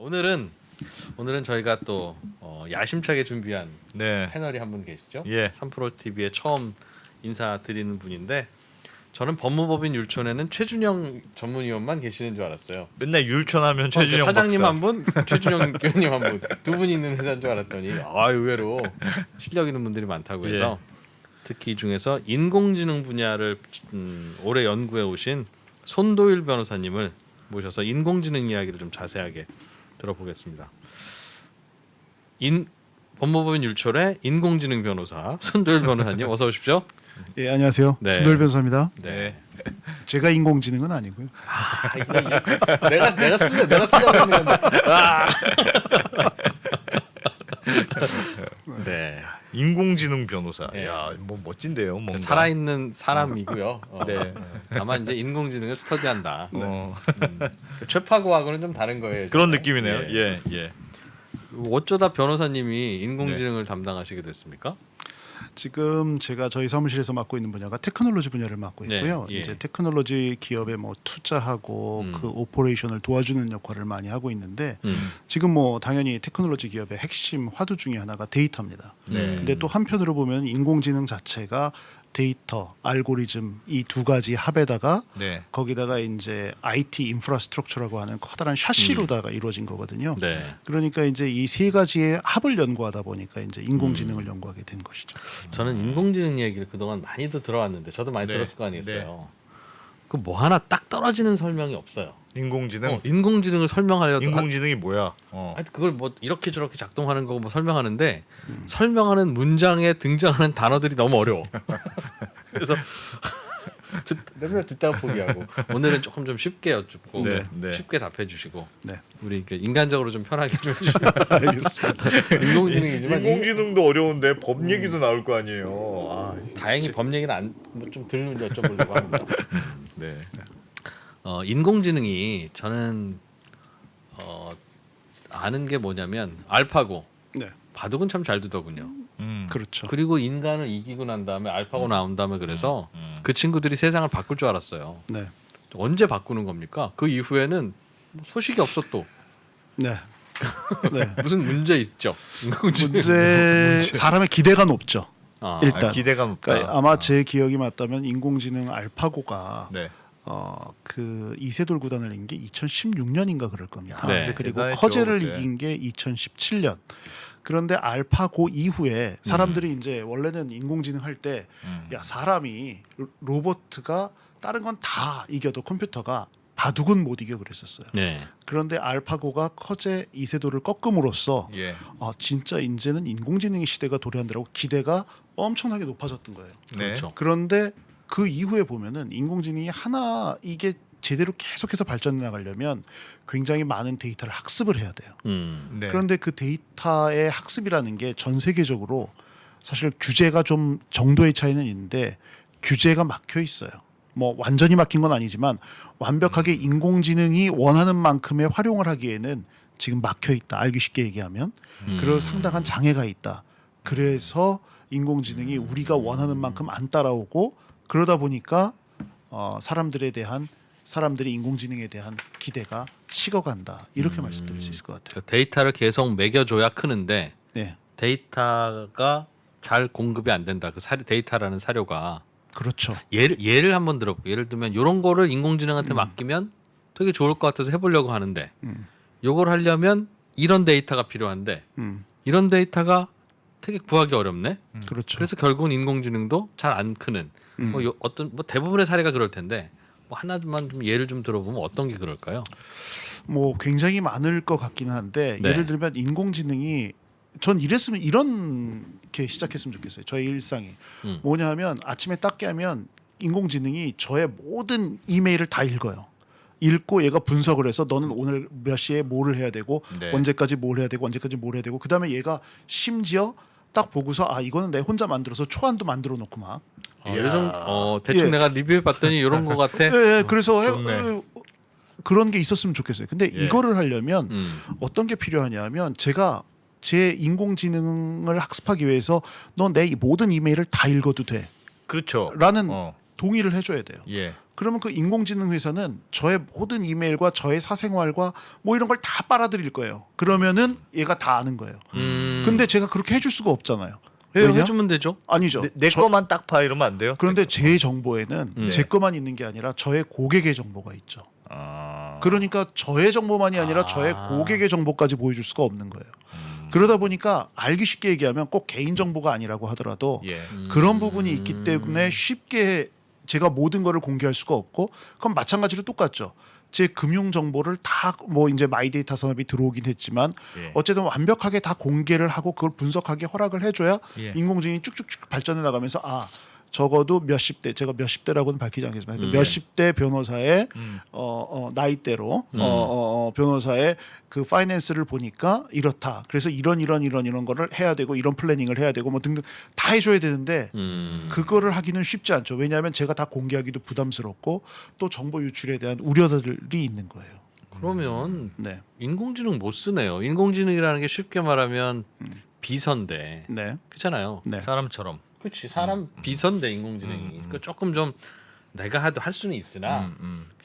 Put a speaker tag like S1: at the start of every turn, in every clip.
S1: 오늘은 저희가 또 야심차게 준비한
S2: 네.
S1: 패널이 한 분 계시죠?
S2: 예.
S1: 3프로 TV에 처음 인사드리는 분인데 저는 법무법인 율촌에는 최준영 전문위원만 계시는 줄 알았어요.
S2: 맨날 율촌하면 최준영
S1: 사장님
S2: 박사.
S1: 한 분, 최준영 위원님 한 분, 두 분 있는 회사인 줄 알았더니 의외로 실력 있는 분들이 많다고 해서 특히 이 중에서 인공지능 분야를 오래 연구해 오신 손도일 변호사님을 모셔서 인공지능 이야기를 좀 자세하게 들어보겠습니다. 법무법인 율촌의 인공지능 변호사 손도일 변호사님 어서 오십시오.
S3: 예, 안녕하세요.
S1: 네.
S3: 손도일 변호사입니다.
S1: 네.
S3: 제가 인공지능은 아니고요.
S1: 내가 쓰려고 했는 건데. 네.
S2: 인공지능 변호사.
S1: 네.
S2: 야, 뭐 멋진데요. 뭔가.
S1: 살아있는 사람이고요.
S2: 네.
S1: 다만 이제 인공지능을 스터디한다.
S2: 어,
S1: 최파고하고는 좀 다른 거예요.
S2: 그런
S1: 지금.
S2: 느낌이네요. 예, 예.
S1: 어쩌다 변호사님이 인공지능을 담당하시게 됐습니까?
S3: 지금 제가 저희 사무실에서 맡고 있는 분야가 테크놀로지 분야를 맡고
S1: 네,
S3: 있고요.
S1: 예.
S3: 이제 테크놀로지 기업에 뭐 투자하고 그 오퍼레이션을 도와주는 역할을 많이 하고 있는데 지금 뭐 당연히 테크놀로지 기업의 핵심 화두 중에 하나가 데이터입니다.
S1: 네.
S3: 근데 또 한편으로 보면 인공지능 자체가 데이터, 알고리즘 이 두 가지 합에다가
S2: 네.
S3: 거기다가 이제 IT 인프라스트럭처라고 하는 커다란 샤시로다가 이루어진 거거든요.
S1: 네.
S3: 그러니까 이제 이 세 가지의 합을 연구하다 보니까 이제 인공지능을 연구하게 된 것이죠.
S1: 저는 인공지능 얘기를 그동안 많이도 들어왔는데 저도 많이
S2: 네.
S1: 들었을 거 아니겠어요. 그 뭐 하나 딱 떨어지는 설명이 없어요.
S2: 인공지능.
S1: 인공지능을 설명하려도
S2: 인공지능이 뭐야?
S1: 하여튼 그걸 뭐 이렇게 저렇게 작동하는 거 뭐 설명하는데 설명하는 문장에 등장하는 단어들이 너무 어려워. 그래서 맨날 듣다가 포기하고 오늘은 조금 좀 쉽게 여쭙고
S2: 네, 네.
S1: 쉽게 답해주시고
S3: 네.
S1: 우리 이렇게 인간적으로 좀 편하게 좀 해주시고
S3: 알겠습니다.
S1: 인공지능이지만
S2: 인공지능도 어려운데 법 얘기도 나올 거 아니에요. 아,
S1: 다행히 법 얘기는 좀 덜 여쭤보려고 합니다.
S2: 네.
S1: 인공지능이 저는 아는 게 뭐냐면 알파고
S3: 네,
S1: 바둑은 참 잘 두더군요.
S3: 그렇죠.
S1: 그리고 인간을 이기고 난 다음에 알파고 나온 다음에 그래서 그 친구들이 세상을 바꿀 줄 알았어요.
S3: 네,
S1: 언제 바꾸는 겁니까? 그 이후에는 뭐 소식이 없어 또
S3: 네, 네.
S1: 무슨 문제 있죠?
S3: 문제 사람의 기대가 높죠.
S1: 아,
S3: 일단
S2: 기대가 높다.
S3: 그러니까 아마 제 기억이 맞다면 인공지능 알파고가
S2: 네.
S3: 그 이세돌 구단을 이긴 게 2016년인가 그럴 겁니다.
S1: 네.
S3: 그리고
S2: 대단했죠,
S3: 커제를
S2: 그때.
S3: 이긴 게 2017년. 그런데 알파고 이후에 사람들이 이제 원래는 인공지능 할 때 야 사람이 로봇가 다른 건 다 이겨도 컴퓨터가 바둑은 못 이겨 그랬었어요.
S1: 네.
S3: 그런데 알파고가 커제 이세돌을 꺾음으로써
S2: 예.
S3: 진짜 이제는 인공지능의 시대가 도래한다고 기대가 엄청나게 높아졌던 거예요.
S2: 네.
S1: 그렇죠.
S3: 그런데 그 이후에 보면은 인공지능이 하나 이게 제대로 계속해서 발전해 나가려면 굉장히 많은 데이터를 학습을 해야 돼요.
S2: 네.
S3: 그런데 그 데이터의 학습이라는 게 전 세계적으로 사실 규제가 좀 정도의 차이는 있는데 규제가 막혀 있어요. 뭐 완전히 막힌 건 아니지만 완벽하게 인공지능이 원하는 만큼의 활용을 하기에는 지금 막혀 있다. 알기 쉽게 얘기하면 그런 상당한 장애가 있다. 그래서 인공지능이 우리가 원하는 만큼 안 따라오고 그러다 보니까 사람들이 인공지능에 대한 기대가 식어간다. 이렇게 말씀드릴 수 있을 것 같아요.
S1: 그 데이터를 계속 매겨줘야 크는데
S3: 네,
S1: 데이터가 잘 공급이 안 된다. 그 데이터라는 사료가
S3: 그렇죠.
S1: 예를 한번 들어볼게요. 예를 들면 이런 거를 인공지능한테 맡기면 되게 좋을 것 같아서 해보려고 하는데 요걸 하려면 이런 데이터가 필요한데 이런 데이터가 되게 구하기 어렵네.
S3: 그렇죠.
S1: 그래서 결국은 인공지능도 잘 안 크는 어떤 대부분의 사례가 그럴 텐데 뭐 하나만 좀 예를 좀 들어보면 어떤 게 그럴까요?
S3: 뭐 굉장히 많을 것 같기는 한데
S1: 네.
S3: 예를 들면 인공지능이 전 이랬으면 이렇게 시작했으면 좋겠어요. 저의 일상이 뭐냐 하면 아침에 딱 깨면 인공지능이 저의 모든 이메일을 다 읽어요. 읽고 얘가 분석을 해서 너는 오늘 몇 시에 뭐를 해야 되고
S2: 네.
S3: 언제까지 뭘 해야 되고 언제까지 뭘 해야 되고 그다음에 얘가 심지어 딱 보고서 이거는 내 혼자 만들어서 초안도 만들어 놓고 막
S1: 요즘 대충
S3: 예.
S1: 내가 리뷰해봤더니 이런 거 같아.
S3: 그래서
S2: 좋네.
S3: 그런 게 있었으면 좋겠어요. 근데
S2: 예.
S3: 이거를 하려면 어떤 게 필요하냐면 제가 제 인공지능을 학습하기 위해서 너 내 모든 이메일을 다 읽어도 돼.
S2: 그렇죠.
S3: 라는 동의를 해줘야 돼요.
S2: 예.
S3: 그러면 그 인공지능 회사는 저의 모든 이메일과 저의 사생활과 뭐 이런 걸 다 빨아들일 거예요. 그러면은 얘가 다 아는 거예요. 근데 제가 그렇게 해줄 수가 없잖아요. 왜냐?
S1: 해주면 되죠.
S3: 아니죠.
S2: 내 거만 딱 봐 이러면 안 돼요?
S3: 그런데 제 정보에는 제 것만 있는 게 아니라 저의 고객의 정보가 있죠.
S2: 아.
S3: 그러니까 저의 정보만이 아니라 저의 고객의 정보까지 보여줄 수가 없는 거예요. 그러다 보니까 알기 쉽게 얘기하면 꼭 개인 정보가 아니라고 하더라도
S2: 예.
S3: 그런 부분이 있기 때문에 쉽게 제가 모든 거를 공개할 수가 없고, 그럼 마찬가지로 똑같죠. 제 금융 정보를 다 뭐 이제 마이데이터 산업이 들어오긴 했지만
S2: 예.
S3: 어쨌든 완벽하게 다 공개를 하고 그걸 분석하게 허락을 해줘야
S2: 예.
S3: 인공지능이 쭉쭉쭉 발전해 나가면서 적어도 몇십 대, 제가 몇십 대라고는 밝히지 않겠지만 하여튼 몇십 대 변호사의 나이대로 변호사의 그 파이낸스를 보니까 이렇다. 그래서 이런 거를 해야 되고 이런 플래닝을 해야 되고 뭐 등등 다 해줘야 되는데 그거를 하기는 쉽지 않죠. 왜냐하면 제가 다 공개하기도 부담스럽고 또 정보 유출에 대한 우려들이 있는 거예요.
S1: 그러면
S3: 네,
S1: 인공지능 못 쓰네요. 인공지능이라는 게 쉽게 말하면 비서인데
S3: 네,
S1: 그렇잖아요.
S3: 네.
S2: 사람처럼.
S1: 그렇지 사람 비서인데 인공지능이 그러니까 조금 좀 내가 해도 할 수는 있으나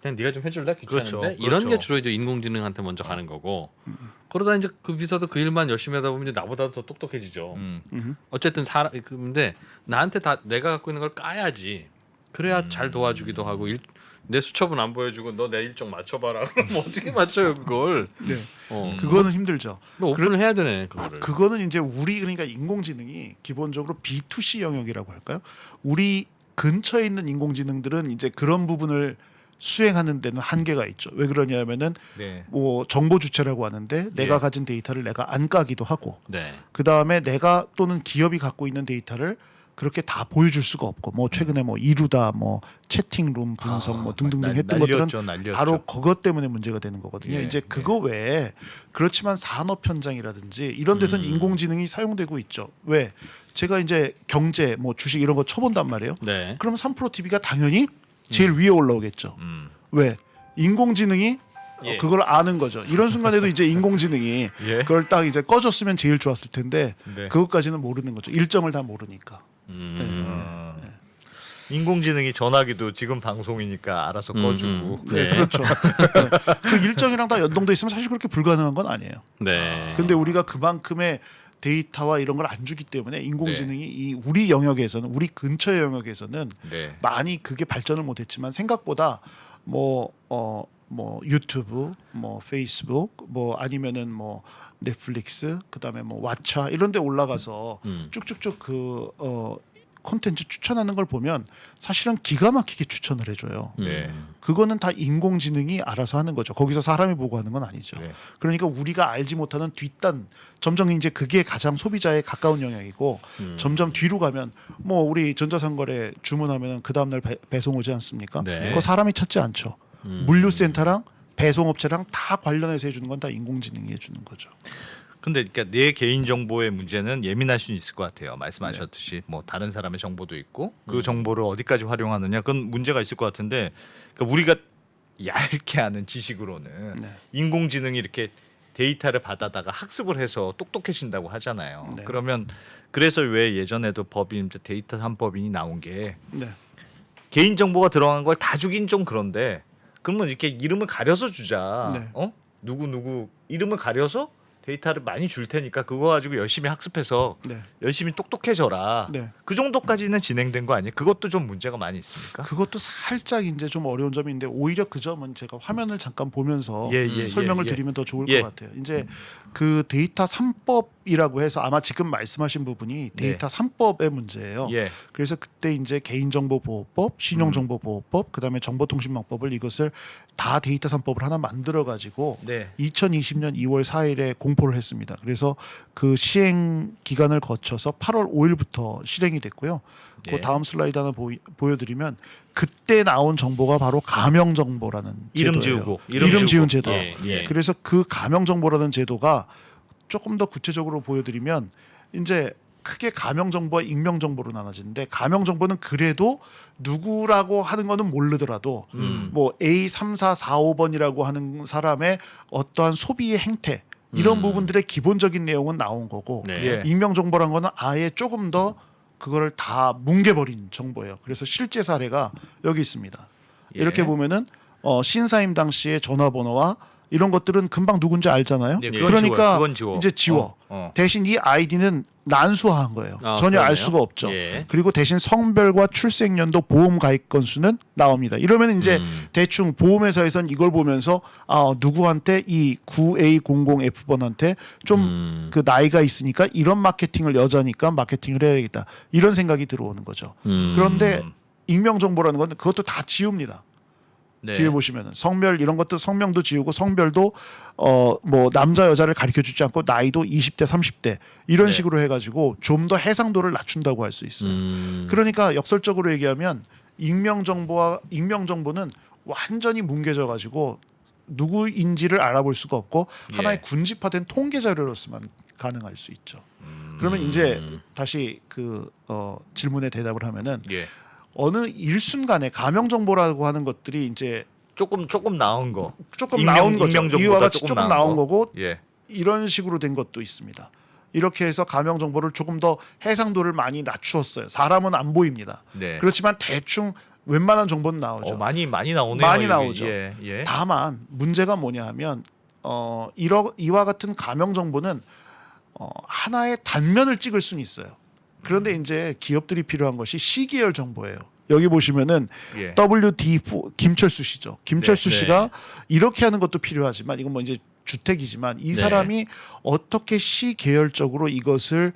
S1: 그냥 네가 좀 해줄래? 귀찮은데
S2: 그렇죠.
S1: 이런
S2: 그렇죠.
S1: 게 주로 이제 인공지능한테 먼저 가는 거고 그러다 이제 그 비서도 그 일만 열심히 하다 보면 이제 나보다 더 똑똑해지죠. 어쨌든 사람 근데 나한테 다 내가 갖고 있는 걸 까야지 그래야 잘 도와주기도 하고 내 수첩은 안 보여주고 너 내 일정 맞춰봐라. 그럼 어떻게 맞춰요 그걸?
S3: 네.
S1: 어.
S3: 그거는 힘들죠.
S1: 너 오픈을 해야 되네 그거를.
S3: 그거는 이제 우리 그러니까 인공지능이 기본적으로 B2C 영역이라고 할까요? 우리 근처에 있는 인공지능들은 이제 그런 부분을 수행하는 데는 한계가 있죠. 왜 그러냐면은
S2: 네.
S3: 뭐 정보 주체라고 하는데 내가 가진 데이터를 내가 안 까기도 하고
S1: 네.
S3: 그 다음에 내가 또는 기업이 갖고 있는 데이터를 그렇게 다 보여줄 수가 없고 뭐 최근에 뭐 이루다 뭐 채팅룸 분석 뭐 등등등 했던 것들은
S2: 날렸죠.
S3: 바로 그것 때문에 문제가 되는 거거든요.
S2: 예,
S3: 이제 그거 외에 그렇지만 산업 현장이라든지 이런 데서는 인공지능이 사용되고 있죠. 왜? 제가 이제 경제 뭐 주식 이런 거 쳐본단 말이에요.
S1: 네.
S3: 그러면 3프로 TV가 당연히 제일 위에 올라오겠죠. 왜? 인공지능이
S1: 예.
S3: 그걸 아는 거죠. 이런 순간에도 이제 인공지능이
S2: 예.
S3: 그걸 딱 이제 꺼줬으면 제일 좋았을 텐데
S2: 네.
S3: 그것까지는 모르는 거죠. 일정을 다 모르니까.
S2: 인공지능이 전화기도 지금 방송이니까 알아서 꺼주고.
S3: 네,
S1: 네.
S3: 그렇죠. 네. 그 일정이랑 다 연동돼 있으면 사실 그렇게 불가능한 건 아니에요.
S1: 네.
S3: 근데 우리가 그만큼의 데이터와 이런 걸 안 주기 때문에 인공지능이 이 우리 영역에서는 우리 근처의 영역에서는
S2: 네.
S3: 많이 그게 발전을 못했지만 생각보다 뭐 유튜브, 뭐 페이스북, 뭐 아니면은 뭐 넷플릭스, 그다음에 뭐 왓챠 이런 데 올라가서 쭉쭉쭉 그 콘텐츠 추천하는 걸 보면 사실은 기가 막히게 추천을 해줘요.
S2: 네.
S3: 그거는 다 인공지능이 알아서 하는 거죠. 거기서 사람이 보고 하는 건 아니죠.
S2: 네.
S3: 그러니까 우리가 알지 못하는 뒷단 점점 이제 그게 가장 소비자에 가까운 영역이고 점점 뒤로 가면 뭐 우리 전자상거래 주문하면 그 다음날 배송 오지 않습니까?
S1: 네.
S3: 그거 사람이 찾지 않죠. 물류센터랑 배송업체랑 다 관련해서 해주는 건 다 인공지능이 해주는 거죠.
S2: 근데 그러니까 내 개인 정보의 문제는 예민할 수는 있을 것 같아요. 말씀하셨듯이 뭐 다른 사람의 정보도 있고 그 정보를 어디까지 활용하느냐 그건 문제가 있을 것 같은데 그러니까 우리가 얇게 아는 지식으로는
S3: 네.
S2: 인공지능이 이렇게 데이터를 받아다가 학습을 해서 똑똑해진다고 하잖아요.
S3: 네.
S2: 그러면 그래서 왜 예전에도 법인 데이터 3법인이 나온 게
S3: 네.
S2: 개인 정보가 들어간 걸 다 주긴 좀 그런데 그러면 이렇게 이름을 가려서 주자.
S3: 네.
S2: 누구 이름을 가려서 데이터를 많이 줄 테니까 그거 가지고 열심히 학습해서
S3: 네.
S2: 열심히 똑똑해져라.
S3: 네.
S2: 그 정도까지는 진행된 거 아니에요? 그것도 좀 문제가 많이 있습니까?
S3: 그것도 살짝 이제 좀 어려운 점이 있는데 오히려 그 점은 제가 화면을 잠깐 보면서 설명을 드리면 더 좋을 것 같아요. 이제 그 데이터 3법이라고 해서 아마 지금 말씀하신 부분이 데이터 3법의 문제예요.
S2: 예.
S3: 그래서 그때 이제 개인정보보호법, 신용정보보호법, 그다음에 정보통신망법을 이것을 다 데이터 3법을 하나 만들어 가지고
S2: 네.
S3: 2020년 2월 4일에 공포를 했습니다. 그래서 그 시행 기간을 거쳐서 8월 5일부터 실행이 됐고요.
S2: 예.
S3: 그 다음 슬라이드 하나 보여드리면 그때 나온 정보가 바로 가명 정보라는
S2: 이름
S3: 제도예요.
S2: 지우고
S3: 이름 지운 제도.
S1: 예.
S3: 그래서 그 가명 정보라는 제도가 조금 더 구체적으로 보여드리면 이제 크게 가명 정보와 익명 정보로 나눠지는데 가명 정보는 그래도 누구라고 하는 거는 모르더라도 뭐 A3445번이라고 하는 사람의 어떠한 소비의 행태 이런 부분들의 기본적인 내용은 나온 거고
S1: 네.
S2: 예.
S3: 익명 정보란 거는 아예 조금 더 그거를 다 뭉개버린 정보예요. 그래서 실제 사례가 여기 있습니다.
S2: 예.
S3: 이렇게 보면은 신사임 당시의 전화번호와 이런 것들은 금방 누군지 알잖아요.
S2: 네, 그건
S3: 그러니까
S2: 지워요. 그건 지워.
S3: 이제 지워. 대신 이 아이디는 난수화한 거예요. 전혀
S1: 그러네요.
S3: 알 수가 없죠.
S1: 예.
S3: 그리고 대신 성별과 출생연도 보험 가입 건수는 나옵니다. 이러면 이제 대충 보험회사에선 이걸 보면서 누구한테 이 9A00F번한테 좀 그 나이가 있으니까 이런 마케팅을 여자니까 마케팅을 해야겠다. 이런 생각이 들어오는 거죠. 그런데 익명 정보라는 건 그것도 다 지웁니다.
S2: 네.
S3: 뒤에 보시면은 성별 이런 것도 성명도 지우고 성별도 뭐 남자 여자를 가리켜 주지 않고 나이도 20대 30대 이런
S2: 네.
S3: 식으로 해가지고 좀 더 해상도를 낮춘다고 할 수 있어요. 그러니까 역설적으로 얘기하면 익명 정보는 완전히 뭉개져 가지고 누구인지를 알아볼 수가 없고 하나의 군집화된 통계 자료로서만 가능할 수 있죠. 그러면 이제 다시 그 질문에 대답을 하면은
S2: 예.
S3: 어느 일순간에 가명 정보라고 하는 것들이 이제
S2: 조금 나온 거.
S3: 조금 나온 거죠.
S2: 익명 정보가
S3: 이와 같이 조금 나온 거고
S2: 예.
S3: 이런 식으로 된 것도 있습니다. 이렇게 해서 가명 정보를 조금 더 해상도를 많이 낮추었어요. 사람은 안 보입니다.
S2: 네.
S3: 그렇지만 대충 웬만한 정보는 나오죠.
S2: 많이 나오네요.
S3: 많이
S2: 여기.
S3: 나오죠.
S2: 예. 예.
S3: 다만 문제가 뭐냐 하면 이와 같은 가명 정보는 하나의 단면을 찍을 수는 있어요. 그런데 이제 기업들이 필요한 것이 시계열 정보예요. 여기 보시면은
S2: 예.
S3: WD4 김철수 씨죠. 김철수
S2: 네,
S3: 씨가 이렇게 하는 것도 필요하지만 이건 뭐 이제 주택이지만 이
S1: 네.
S3: 사람이 어떻게 시계열적으로 이것을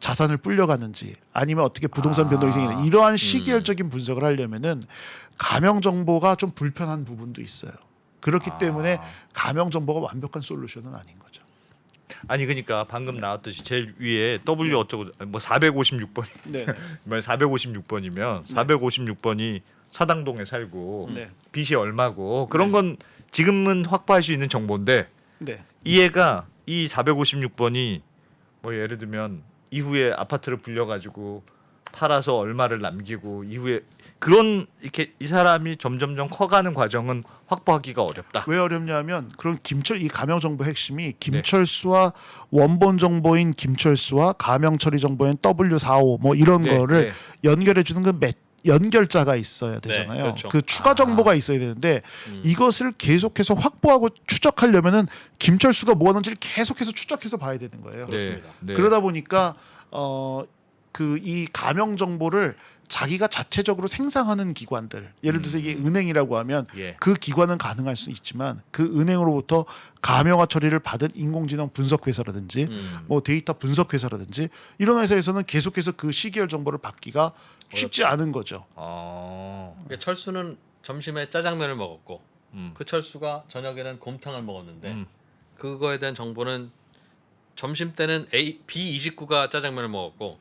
S3: 자산을 불려가는지 아니면 어떻게 부동산 변동이 생기는 이러한 시계열적인 분석을 하려면은 가명 정보가 좀 불편한 부분도 있어요. 그렇기 때문에 가명 정보가 완벽한 솔루션은 아닌 거죠.
S2: 아니 그러니까 방금 나왔듯이 제일 위에 W 어쩌고 뭐 456번
S3: 네.
S2: 456번이면 456번이 사당동에 살고
S3: 네.
S2: 빚이 얼마고 그런 건 지금은 확보할 수 있는 정보인데
S3: 네.
S2: 이 애가 이 456번이 뭐 예를 들면 이후에 아파트를 불려가지고 팔아서 얼마를 남기고 이후에 그런 이렇게 이 사람이 점점점 커가는 과정은 확보하기가 어렵다.
S3: 왜 어렵냐면 그런 이 가명 정보 핵심이 김철수와 원본 정보인 김철수와 가명 처리 정보인 W45 뭐 이런
S2: 네,
S3: 거를
S2: 네.
S3: 연결해 주는 그 연결자가 있어야 되잖아요.
S1: 그렇죠.
S3: 그 추가 정보가 있어야 되는데 이것을 계속해서 확보하고 추적하려면은 김철수가 뭐 하는지를 계속해서 추적해서 봐야 되는 거예요.
S1: 그렇습니다.
S2: 네.
S3: 그러다 보니까 그 이 가명 정보를 자기가 자체적으로 생성하는 기관들, 예를 들어서 이게 은행이라고 하면
S2: 예.
S3: 그 기관은 가능할 수 있지만 그 은행으로부터 가명화 처리를 받은 인공지능 분석 회사라든지 뭐 데이터 분석 회사라든지 이런 회사에서는 계속해서 그 시계열 정보를 받기가 쉽지 않은 거죠.
S1: 그러니까 철수는 점심에 짜장면을 먹었고 그 철수가 저녁에는 곰탕을 먹었는데 그거에 대한 정보는 점심 때는 B29가 짜장면을 먹었고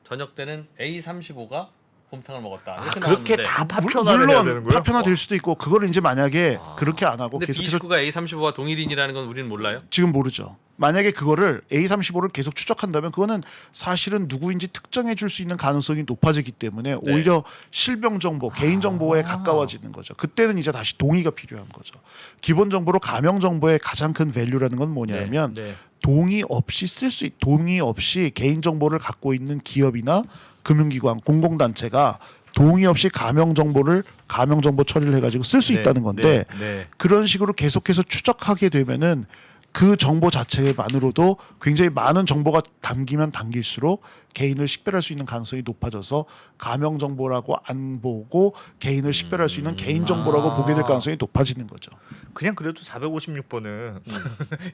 S1: 저녁 때는 A35가 곰탕을 먹었다. 이렇게
S2: 그렇게
S1: 나왔는데
S2: 다 파편화를 해야 되는
S3: 물론
S2: 거예요?
S3: 파편화될 수도 있고 그거를 이제 만약에 그렇게 안 하고
S1: 근데
S3: 계속해서
S1: B29가 A35와 동일인이라는 건 우리는 몰라요.
S3: 지금 모르죠. 만약에 그거를 A35를 계속 추적한다면 그거는 사실은 누구인지 특정해 줄 수 있는 가능성이 높아지기 때문에 오히려 실명 정보, 개인 정보에 가까워지는 거죠. 그때는 이제 다시 동의가 필요한 거죠. 기본 정보로 가명 정보의 가장 큰 밸류라는 건 뭐냐면
S2: 네.
S3: 동의 없이 개인 정보를 갖고 있는 기업이나 금융기관, 공공단체가 동의 없이 가명 정보 처리를 해가지고 쓸 수 있다는 건데
S2: 네.
S3: 그런 식으로 계속해서 추적하게 되면은 그 정보 자체만으로도 굉장히 많은 정보가 담기면 담길수록 개인을 식별할 수 있는 가능성이 높아져서 가명 정보라고 안 보고 개인을 식별할 수 있는 개인 정보라고 보게 될 가능성이 높아지는 거죠.
S2: 그냥 그래도 456번은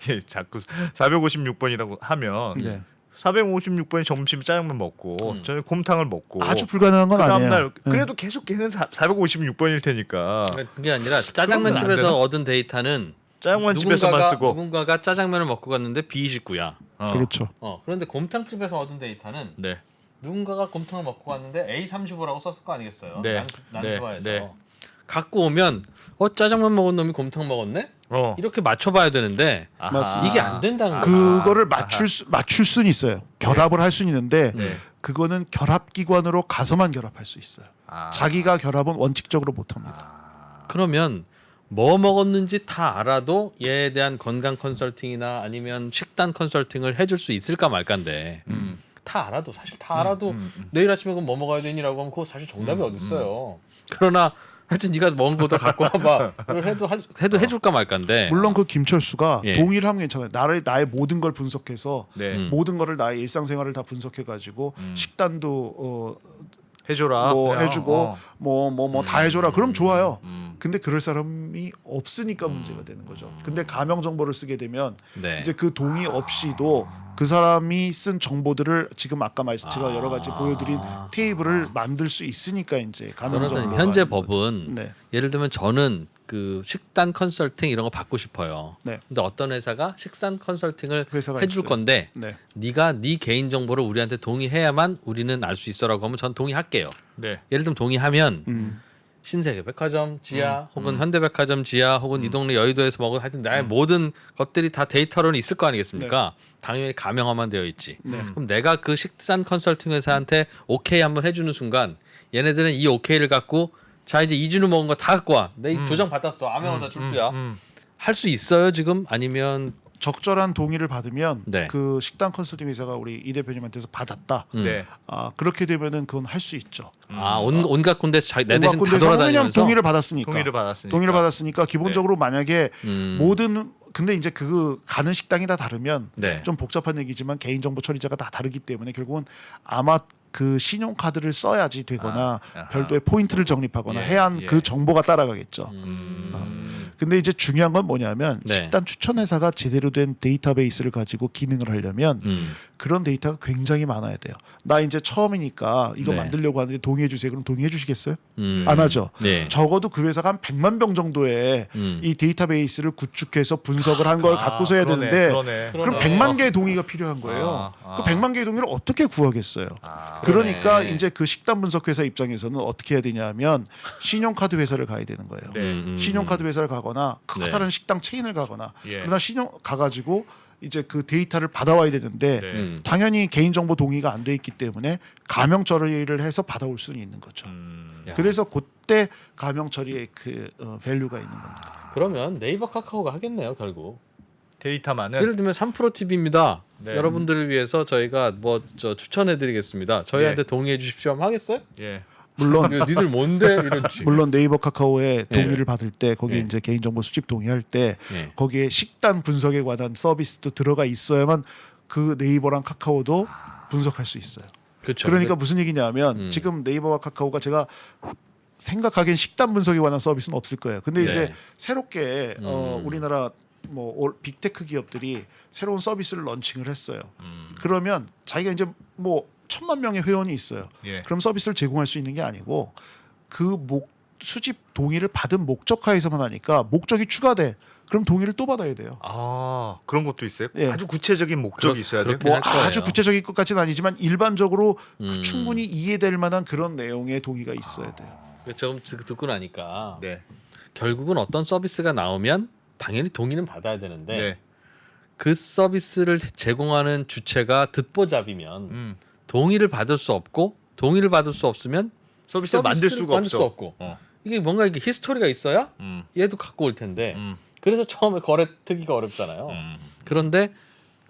S2: 예, 자꾸 456번이라고 하면
S3: 네.
S2: 456번이 점심 짜장면 먹고 저녁 곰탕을 먹고
S3: 아주 불가능한 건
S2: 그
S3: 아니에요.
S2: 다음날
S3: 네.
S2: 그래도 계속 걔는 456번일 테니까
S1: 그게 아니라
S2: 그런 건안 되나?
S1: 짜장면집에서 얻은 데이터는
S2: 짜장면 집에서만 쓰고
S1: 누군가가 짜장면을 먹고 갔는데 B29야.
S3: 그렇죠.
S1: 그런데 곰탕집에서 얻은 데이터는
S2: 네.
S1: 누군가가 곰탕을 먹고 갔는데 A35라고 썼을 거 아니겠어요.
S2: 네.
S1: 난수화해서
S2: 네.
S1: 갖고 오면 짜장면 먹은 놈이 곰탕 먹었네? 이렇게 맞춰봐야 되는데
S2: 아하.
S3: 맞습니다.
S1: 이게 안 된다는 거예요.
S3: 그거를 맞출 수는 있어요. 결합을 할 수는 있는데
S2: 네.
S3: 그거는 결합 기관으로 가서만 결합할 수 있어요. 자기가 결합은 원칙적으로 못합니다.
S1: 그러면 뭐 먹었는지 다 알아도 얘에 대한 건강 컨설팅이나 아니면 식단 컨설팅을 해줄 수 있을까 말까인데 다 알아도 사실 다 알아도 내일 아침에 그럼 뭐 먹어야 되니라고 하면 그거 사실 정답이 어딨어요. 그러나 하여튼 네가 먹은 거도 갖고 와봐. 그걸 해도 해줄까 말까인데.
S3: 물론 그 김철수가
S1: 예.
S3: 동의를 하면 괜찮아요. 나의 모든 걸 분석해서
S2: 네.
S3: 모든 거를 나의 일상생활을 다 분석해가지고 식단도
S2: 해줘라.
S3: 뭐
S2: 그냥,
S3: 해주고 뭐 다 해줘라. 그럼 좋아요.
S2: 음.
S3: 근데 그럴 사람이 없으니까 문제가 되는 거죠. 근데 가명 정보를 쓰게 되면
S1: 네.
S3: 이제 그 동의 없이도 그 사람이 쓴 정보들을 지금 아까 제가 여러 가지 보여드린 테이블을 만들 수 있으니까 이제 가명
S1: 변호사님
S3: 정보가
S1: 현재
S3: 있는 거죠.
S1: 법은
S3: 네.
S1: 예를 들면 저는 그 식단 컨설팅 이런 거 받고 싶어요.
S3: 네.
S1: 근데 어떤 회사가 식단 컨설팅을
S3: 회사가
S1: 해줄
S3: 있어요.
S1: 건데
S3: 네.
S1: 네가 네 개인 정보를 우리한테 동의해야만 우리는 알 수 있어라고 하면 전 동의할게요.
S2: 네.
S1: 예를 들면 동의하면
S3: 음.
S1: 신세계 백화점 지하 혹은 현대백화점 지하 혹은 이 동네 여의도에서 먹은 하여튼 나의 모든 것들이 다 데이터로는 있을 거 아니겠습니까? 당연히 가명화만 되어 있지.
S3: 네.
S1: 그럼 내가 그 식단 컨설팅 회사한테 오케이 한번 해주는 순간 얘네들은 이 오케이를 갖고 자 이제 이진우 먹은 거 다 갖고 와. 내 이 도장 받았어. 암행어사 출두야. 할 수 있어요 지금? 아니면
S3: 적절한 동의를 받으면
S1: 네.
S3: 그 식단 컨설팅 회사가 우리 이 대표님한테서 받았다.
S2: 네.
S3: 그렇게 되면은 그건 할 수 있죠.
S1: 온갖 군데 내 대신 다
S3: 온갖 군데서 왜냐면
S1: 돌아다니면서
S3: 동의를 받았으니까.
S2: 동의를 받았으니까.
S3: 기본적으로 만약에
S1: 음.
S3: 모든 근데 이제 그 가는 식당이 다 다르면
S1: 네.
S3: 좀 복잡한 얘기지만 개인정보 처리자가 다 다르기 때문에 결국은 아마 그 신용카드를 써야지 되거나
S2: 아하.
S3: 별도의 포인트를 적립하거나
S2: 예,
S3: 해야
S2: 예.
S3: 그 정보가 따라가겠죠. 근데 이제 중요한 건 뭐냐면
S1: 네.
S3: 식단 추천 회사가 제대로 된 데이터베이스를 가지고 기능을 하려면 그런 데이터가 굉장히 많아야 돼요. 나 이제 처음이니까 이거
S1: 네.
S3: 만들려고 하는데 동의해 주세요. 그럼 동의해 주시겠어요?
S1: 음.
S3: 안 하죠.
S1: 네.
S3: 적어도 그 회사가 한 100만 병 정도의 이 데이터베이스를 구축해서 분석을 한 걸 갖고서 해야
S2: 그러네,
S3: 되는데
S2: 그러네.
S3: 그럼 100만 개의 동의가 필요한 거예요. 그 100만 개의 동의를 어떻게 구하겠어요? 그러니까
S1: 그러네.
S3: 이제 그 식단 분석 회사 입장에서는 어떻게 해야 되냐면 신용카드 회사를 가야 되는 거예요.
S2: 네.
S3: 신용카드 회사를 가거나 커다란 식당 체인을 가거나
S2: 예.
S3: 그러나 신용 가가지고 이제 그 데이터를 받아와야 되는데
S2: 네.
S3: 당연히 개인정보 동의가 안 돼 있기 때문에 가명 처리를 해서 받아올 수는 있는 거죠.
S1: 야.
S3: 그래서 그때 가명 처리의 그 밸류가 있는 겁니다.
S1: 그러면 네이버 카카오가 하겠네요 결국.
S2: 데이터만은
S1: 예를 들면 3프로 TV입니다.
S2: 네.
S1: 여러분들을 위해서 저희가 뭐 추천해드리겠습니다. 저희한테 동의해 주십시오 하면 하겠어요?
S2: 예.
S3: 물론
S1: 니들 뭔데 이런지.
S3: 물론 네이버 카카오에 동의를
S1: 예.
S3: 받을 때 거기
S1: 예.
S3: 이제 개인정보 수집 동의할 때
S1: 예.
S3: 거기에 식단 분석에 관한 서비스도 들어가 있어야만 그 네이버랑 카카오도 분석할 수 있어요.
S1: 그렇죠.
S3: 그러니까 무슨 얘기냐면 지금 네이버와 카카오가 제가 생각하기엔 식단 분석에 관한 서비스는 없을 거예요. 근데
S1: 네.
S3: 이제 새롭게 우리나라 뭐 빅테크 기업들이 새로운 서비스를 런칭을 했어요. 그러면 자기가 이제 뭐 1,000만 명의 회원이 있어요.
S2: 예.
S3: 그럼 서비스를 제공할 수 있는 게 아니고 그 수집 동의를 받은 목적하에서만 하니까 목적이 추가돼. 그럼 동의를 또 받아야 돼요.
S2: 아 그런 것도 있어요.
S3: 예.
S2: 아주 구체적인 목적이 있어야 돼요.
S1: 그렇긴
S3: 뭐
S1: 할 거예요.
S3: 아주 구체적인 것 같지는 아니지만 일반적으로
S1: 음.
S3: 충분히 이해될 만한 그런 내용의 동의가 있어야 돼요.
S1: 조금 듣고 나니까
S2: 네.
S1: 결국은 어떤 서비스가 나오면 당연히 동의는 받아야 되는데
S2: 네.
S1: 그 서비스를 제공하는 주체가 듣보잡이면 동의를 받을 수 없고 동의를 받을 수 없으면
S2: 서비스를 만들 수가
S1: 만들
S2: 없어.
S1: 수 없고 이게 뭔가 이게 히스토리가 있어야 얘도 갖고 올 텐데 그래서 처음에 거래 특이가 어렵잖아요. 그런데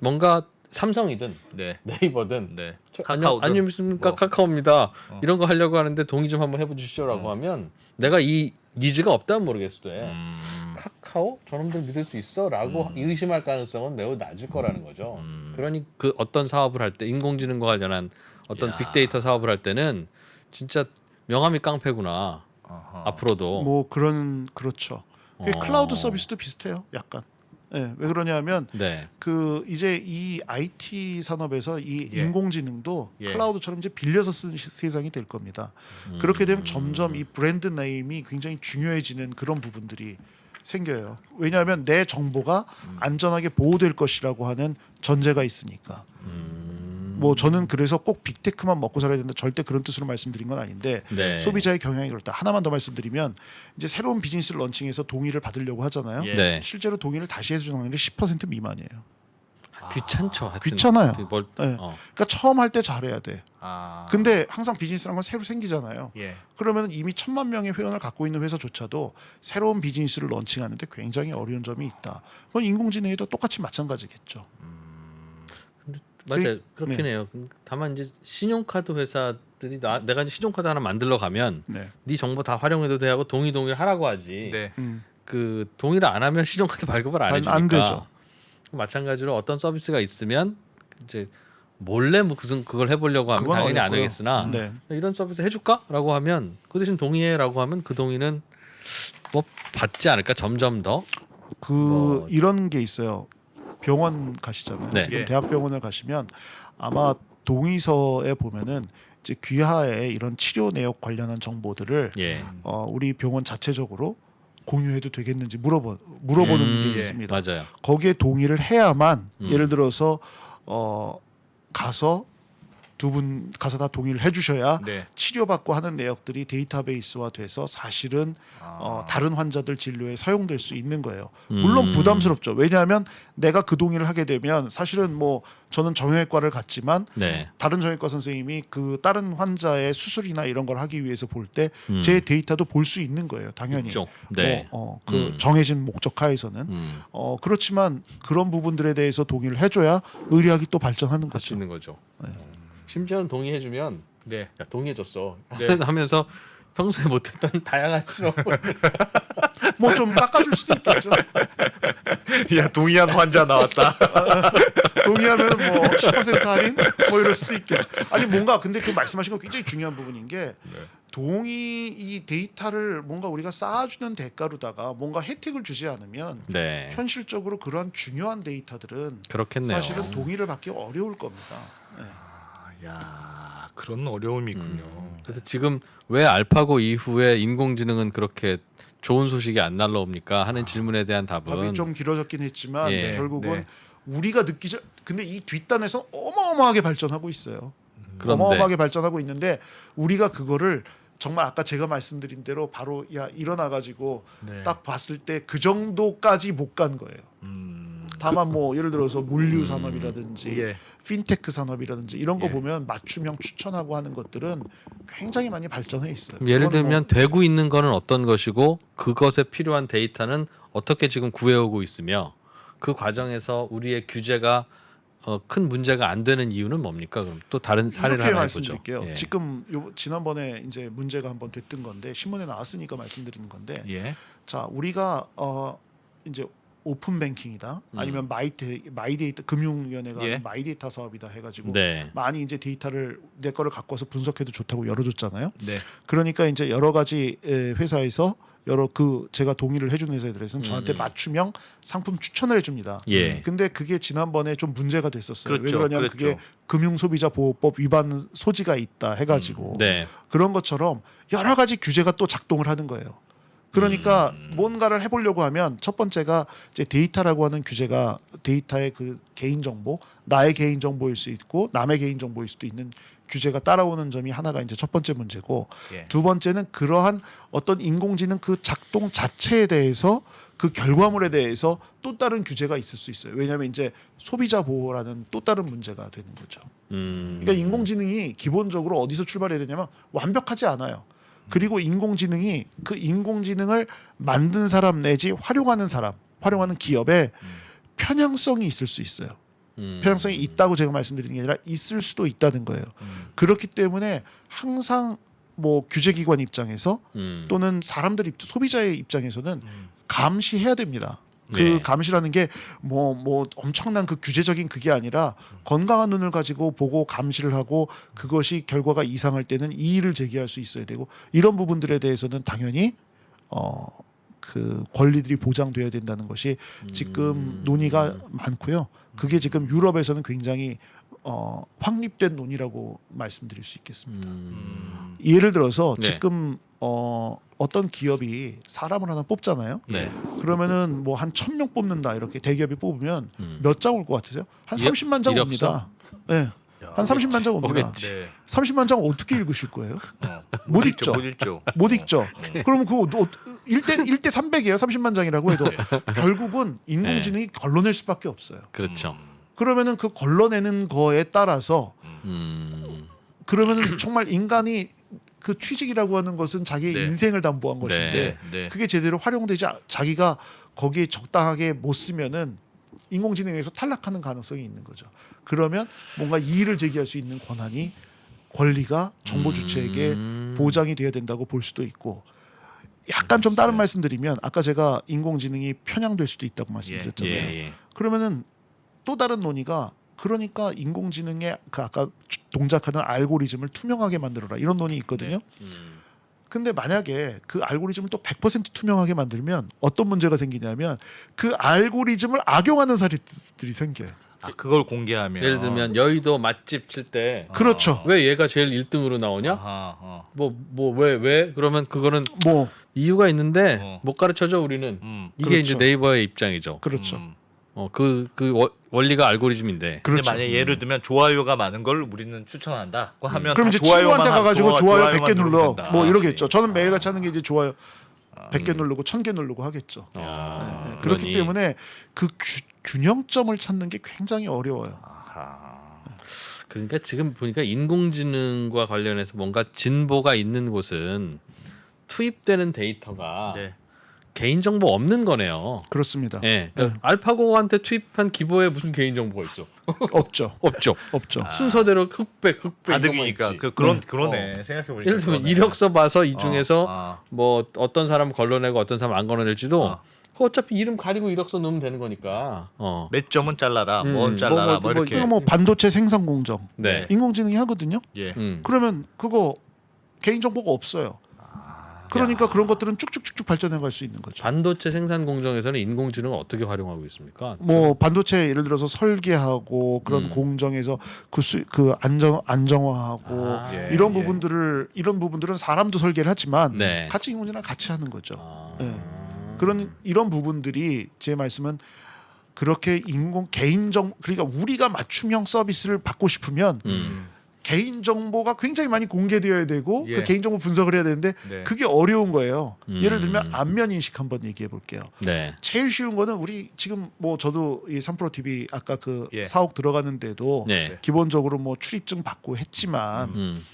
S1: 뭔가 삼성이든
S2: 네.
S1: 네이버든
S2: 네.
S1: 안녕,
S2: 카카오든
S1: 안녕하십니까
S2: 뭐.
S1: 카카오입니다. 이런 거 하려고 하는데 동의 좀 한번 해보시죠라고 하면 내가 이 니즈가 없다면 모르겠어도 돼. 카카오 저놈들 믿을 수 있어라고 의심할 가능성은 매우 낮을 거라는 거죠. 그러니 그 어떤 사업을 할 때 인공지능과 관련한 어떤
S2: 야.
S1: 빅데이터 사업을 할 때는 진짜 명함이 깡패구나. 앞으로도
S3: 뭐 그렇죠. 클라우드 서비스도 비슷해요. 약간. 예, 왜 그러냐면
S1: 네.
S3: 그 이제 이 IT 산업에서 이
S2: 예.
S3: 인공지능도
S2: 예.
S3: 클라우드처럼 이제 빌려서 쓰는 세상이 될 겁니다. 그렇게 되면 점점 이 브랜드 네임이 굉장히 중요해지는 그런 부분들이 생겨요. 왜냐하면 내 정보가 안전하게 보호될 것이라고 하는 전제가 있으니까. 뭐 저는 그래서 꼭 빅테크만 먹고 살아야 된다 절대 그런 뜻으로 말씀드린 건 아닌데
S1: 네.
S3: 소비자의 경향이 그렇다. 하나만 더 말씀드리면 이제 새로운 비즈니스를 런칭해서 동의를 받으려고 하잖아요.
S2: 예.
S1: 네.
S3: 실제로 동의를 다시 해주는 게 10% 미만이에요.
S1: 귀찮죠. 하여튼.
S3: 귀찮아요.
S1: 뭘,
S3: 네. 그러니까 처음 할 때 잘해야 돼.
S2: 아.
S3: 근데 항상 비즈니스란 건 새로 생기잖아요.
S2: 예.
S3: 그러면 이미 1,000만 명의 회원을 갖고 있는 회사조차도 새로운 비즈니스를 런칭하는데 굉장히 어려운 점이 있다. 그건 인공지능에도 똑같이 마찬가지겠죠.
S1: 맞아요. 그렇긴
S3: 네.
S1: 해요. 다만 이제 신용카드 회사들이 내가 이제 신용카드 하나 만들러 가면
S3: 네.
S1: 네 정보 다 활용해도 돼 하고 동의를 하라고 하지.
S2: 네.
S1: 그 동의를 안 하면 신용카드 발급을 안 해주니까.
S3: 안 되죠.
S1: 마찬가지로 어떤 서비스가 있으면 이제 몰래 뭐 무슨 그걸 해보려고 하면
S3: 그건
S1: 당연히 안
S3: 어렵고요.
S1: 하겠으나
S3: 네.
S1: 이런 서비스 해줄까?라고 하면 그 대신 동의해라고 하면 그 동의는 뭐 받지 않을까 점점 더.
S3: 그
S1: 뭐-
S3: 이런 게 있어요. 병원 가시잖아요.
S1: 네.
S3: 지금
S2: 예.
S3: 대학병원을 가시면 아마 동의서에 보면은 이제 귀하의 이런 치료 내역 관련한 정보들을
S1: 예.
S3: 우리 병원 자체적으로 공유해도 되겠는지 물어보는 게
S1: 예.
S3: 있습니다.
S1: 맞아요.
S3: 거기에 동의를 해야만 예를
S1: 음.
S3: 들어서 가서 두 분 가서 다 동의를 해주셔야
S2: 네.
S3: 치료받고 하는 내역들이 데이터베이스화 돼서 사실은 다른 환자들 진료에 사용될 수 있는 거예요. 물론 부담스럽죠. 왜냐하면 내가 그 동의를 하게 되면 사실은 뭐 저는 정형외과를 갔지만
S1: 네.
S3: 다른 정형외과 선생님이 그 다른 환자의 수술이나 이런 걸 하기 위해서 볼 때
S1: 음.
S3: 제 데이터도 볼 수 있는 거예요. 당연히.
S1: 있죠. 네.
S3: 그 정해진 목적하에서는 그렇지만 그런 부분들에 대해서 동의를 해줘야 의학이 또 발전하는
S1: 할 수
S3: 거죠.
S1: 있는 거죠. 심지어는 동의해주면
S2: 네.
S1: 야 동의해줬어
S2: 네.
S1: 하면서 평소에 못했던 다양한 실험
S3: 뭐 좀 깎아줄 수도 있겠죠.
S2: 야 동의한 환자 나왔다.
S3: 동의하면 뭐 10% 할인 뭐 이럴 수도 있겠죠. 아니 뭔가 근데 그 말씀하신 거 굉장히 중요한 부분인 게 동의 이 데이터를 뭔가 우리가 쌓아주는 대가로다가 뭔가 혜택을 주지 않으면
S1: 네
S3: 현실적으로 그러한 중요한 데이터들은
S1: 그렇겠네요.
S3: 사실은 동의를 받기 어려울 겁니다. 네.
S2: 야 그런 어려움이 있군요.
S1: 그래서 지금 왜 알파고 이후에 인공지능은 그렇게 좋은 소식이 안 날라옵니까 하는 질문에 대한
S3: 답이
S1: 답은
S3: 좀 길어졌긴 했지만
S1: 예.
S3: 결국은
S2: 네.
S3: 우리가 느끼죠. 근데 이 뒷단에서 어마어마하게 발전하고 있어요.
S1: 그런데
S3: 어마어마하게 발전하고 있는데 우리가 그거를 정말 아까 제가 말씀드린 대로 바로 야 일어나 가지고
S2: 네.
S3: 딱 봤을 때 그 정도까지 못 간 거예요. 다만 뭐 예를 들어서 물류 산업이라든지
S2: 예.
S3: 핀테크 산업이라든지 이런 거
S2: 예.
S3: 보면 맞춤형 추천하고 하는 것들은 굉장히 많이 발전해 있어요.
S1: 그럼 예를
S3: 그건 뭐
S1: 들면 되고 있는 거는 어떤 것이고 그것에 필요한 데이터는 어떻게 지금 구해오고 있으며 그 과정에서 우리의 규제가 큰 문제가 안 되는 이유는 뭡니까? 그럼 또 다른 사례를
S3: 이렇게
S1: 하나 해보죠.
S3: 말씀드릴게요.
S1: 예.
S3: 지금 지난번에 이제 문제가 한번 됐던 건데 신문에 나왔으니까 말씀드리는 건데
S2: 예.
S3: 자 우리가 이제 오픈 뱅킹이다 아니면 마이데이터 금융위원회가
S2: 예.
S3: 하는 마이데이터 사업이다 해가지고
S1: 네.
S3: 많이 이제 데이터를 내 거를 갖고 와서 분석해도 좋다고 열어줬잖아요.
S2: 네.
S3: 그러니까 이제 여러 가지 회사에서 제가 동의를 해준 회사들에서는 저한테 맞춤형 상품 추천을 해줍니다.
S1: 예.
S3: 근데 그게 지난번에 좀 문제가 됐었어요. 왜
S2: 그렇죠.
S3: 그러냐면
S2: 그랬죠.
S3: 그게 금융소비자보호법 위반 소지가 있다 해가지고
S1: 네.
S3: 그런 것처럼 여러 가지 규제가 또 작동을 하는 거예요. 그러니까 뭔가를 해보려고 하면 첫 번째가 이제 데이터라고 하는 규제가 데이터의 그 개인 정보, 나의 개인 정보일 수 있고 남의 개인 정보일 수도 있는 규제가 따라오는 점이 하나가 이제 첫 번째 문제고
S2: 예.
S3: 두 번째는 그러한 어떤 인공지능 그 작동 자체에 대해서 그 결과물에 대해서 또 다른 규제가 있을 수 있어요. 왜냐하면 이제 소비자 보호라는 또 다른 문제가 되는 거죠. 그러니까 인공지능이 기본적으로 어디서 출발해야 되냐면 완벽하지 않아요. 그리고 인공지능이 그 인공지능을 만든 사람 내지 활용하는 기업에 편향성이 있을 수 있어요. 편향성이 있다고 제가 말씀드리는 게 아니라 있을 수도 있다는 거예요. 그렇기 때문에 항상 뭐 규제기관 입장에서 또는 사람들 소비자의 입장에서는 감시해야 됩니다. 그
S1: 네.
S3: 감시라는 게 뭐 엄청난 그 규제적인 그게 아니라 건강한 눈을 가지고 보고 감시를 하고 그것이 결과가 이상할 때는 이의를 제기할 수 있어야 되고 이런 부분들에 대해서는 당연히 그 권리들이 보장돼야 된다는 것이 지금 논의가 많고요. 그게 지금 유럽에서는 굉장히 확립된 논의라고 말씀드릴 수 있겠습니다. 예를 들어서
S1: 네.
S3: 지금 어떤 기업이 사람을 하나 뽑잖아요.
S1: 네.
S3: 그러면은 뭐 한 1,000명 뽑는다 이렇게 대기업이 뽑으면 몇 장 올 것 같으세요? 한 30만 장
S1: 이력서?
S3: 옵니다. 네. 한 30만 장 옵니다.
S1: 오겠지.
S2: 네.
S3: 30만 장 어떻게 읽으실 거예요? 못 읽죠.
S2: 못 읽죠.
S3: 못 읽죠. 그러면 그거 1대 300이에요. 30만 장이라고 해도 결국은 인공지능이 걸러낼 수밖에 없어요.
S1: 그렇죠.
S3: 그러면은 그 걸러내는 거에 따라서 그러면은 정말 인간이 그 취직이라고 하는 것은 자기의
S2: 네.
S3: 인생을 담보한 것인데
S2: 네.
S3: 그게 제대로 활용되지 자기가 거기에 적당하게 못 쓰면은 인공지능에서 탈락하는 가능성이 있는 거죠. 그러면 뭔가 이의를 제기할 수 있는 권리가 정보 주체에게 보장이 돼야 된다고 볼 수도 있고, 약간 좀 다른 말씀드리면 아까 제가 인공지능이 편향될 수도 있다고 말씀드렸잖아요.
S1: 예.
S3: 그러면은 또 다른 논의가, 그러니까 인공지능의 그 아까 동작하는 알고리즘을 투명하게 만들어라, 이런 논의 있거든요. 근데 만약에 그 알고리즘을 또 100% 투명하게 만들면 어떤 문제가 생기냐면 그 알고리즘을 악용하는 사례들이 생겨요.
S2: 아, 그걸 공개하면
S1: 예를 들면 여의도 맛집 칠 때 왜
S3: 그렇죠.
S1: 얘가 제일 1등으로 나오냐?
S2: 아하,
S1: 왜? 그러면 그거는
S3: 뭐
S1: 이유가 있는데
S2: 어.
S1: 못 가르쳐줘 우리는. 이게
S3: 그렇죠.
S1: 이제 네이버의 입장이죠.
S3: 그렇죠.
S1: 그 원리가 알고리즘인데.
S2: 근데
S3: 그렇죠.
S2: 만약 예를 들면 좋아요가 많은 걸 우리는 추천한다. 고 하면
S3: 그럼
S2: 다
S3: 이제 친구한테 가가지고 좋아요
S2: 좋아요만
S3: 100개 눌러
S2: 누르면 된다.
S3: 뭐 이러겠죠. 저는
S2: 아.
S3: 매일같이 하는 게 이제 좋아요 100개 누르고 1000개 누르고 하겠죠.
S1: 아,
S3: 그렇기
S1: 그러니.
S3: 때문에 그 균형점을 찾는 게 굉장히 어려워요.
S2: 아하.
S1: 그러니까 지금 보니까 인공지능과 관련해서 뭔가 진보가 있는 곳은 투입되는 데이터가
S2: 네.
S1: 개인정보 없는 거네요.
S3: 그렇습니다.
S1: 예. 그러니까 알파고한테 투입한 기보에 무슨 개인정보가 있어?
S3: 없죠.
S1: 없죠.
S3: 없죠.
S1: 순서대로 흑백
S2: 바득이니까
S1: 이것만 있지.
S2: 그러네. 생각해 보니까.
S1: 예를 들면 이력서 봐서 이 중에서
S2: 아.
S1: 뭐 어떤 사람 걸러내고 어떤 사람 안 걸러낼지도
S2: 어.
S1: 그거 어차피 이름 가리고 이력서 넣으면 되는 거니까.
S2: 몇 점은 잘라라, 뭔
S1: 뭐,
S2: 잘라라,
S1: 뭐,
S2: 이렇게.
S3: 그리고 뭐 반도체 생산 공정
S1: 네.
S3: 인공지능이 하거든요.
S2: 예.
S3: 그러면 그거 개인정보가 없어요. 그러니까 그런 것들은 쭉쭉쭉쭉 발전해 갈 수 있는 거죠.
S1: 반도체 생산 공정에서는 인공지능을 어떻게 활용하고 있습니까?
S3: 뭐 반도체 예를 들어서 설계하고 그런 공정에서 그 안정화하고
S1: 아,
S3: 이런
S2: 예.
S3: 부분들은 사람도 설계를 하지만
S1: 네.
S3: 같이 인공지능이랑 같이 하는 거죠.
S1: 아.
S3: 예. 이런 부분들이 제 말씀은 그렇게 개인정 그러니까 우리가 맞춤형 서비스를 받고 싶으면 개인 정보가 굉장히 많이 공개되어야 되고
S2: 예.
S3: 그 개인 정보 분석을 해야 되는데
S2: 네.
S3: 그게 어려운 거예요. 예를 들면 안면 인식 한번 얘기해 볼게요.
S1: 네.
S3: 제일 쉬운 거는 우리 지금 뭐 저도 이 3프로 TV 아까 그
S2: 예.
S3: 사옥 들어가는데도
S1: 네.
S3: 기본적으로 뭐 출입증 받고 했지만
S1: 음.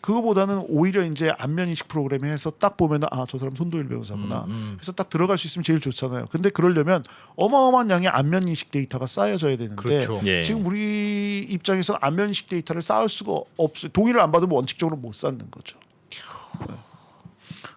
S3: 그거보다는 오히려 이제 안면 인식 프로그램에 해서 딱 보면은 아, 저 사람 손도일 변호사구나. 그래서 딱 들어갈 수 있으면 제일 좋잖아요. 근데 그러려면 어마어마한 양의 안면 인식 데이터가 쌓여져야 되는데
S2: 그렇죠.
S1: 예.
S3: 지금 우리 입장에서 안면 인식 데이터를 쌓을 수가 없어요. 동의를 안 받으면 원칙적으로 못 쌓는 거죠. 네.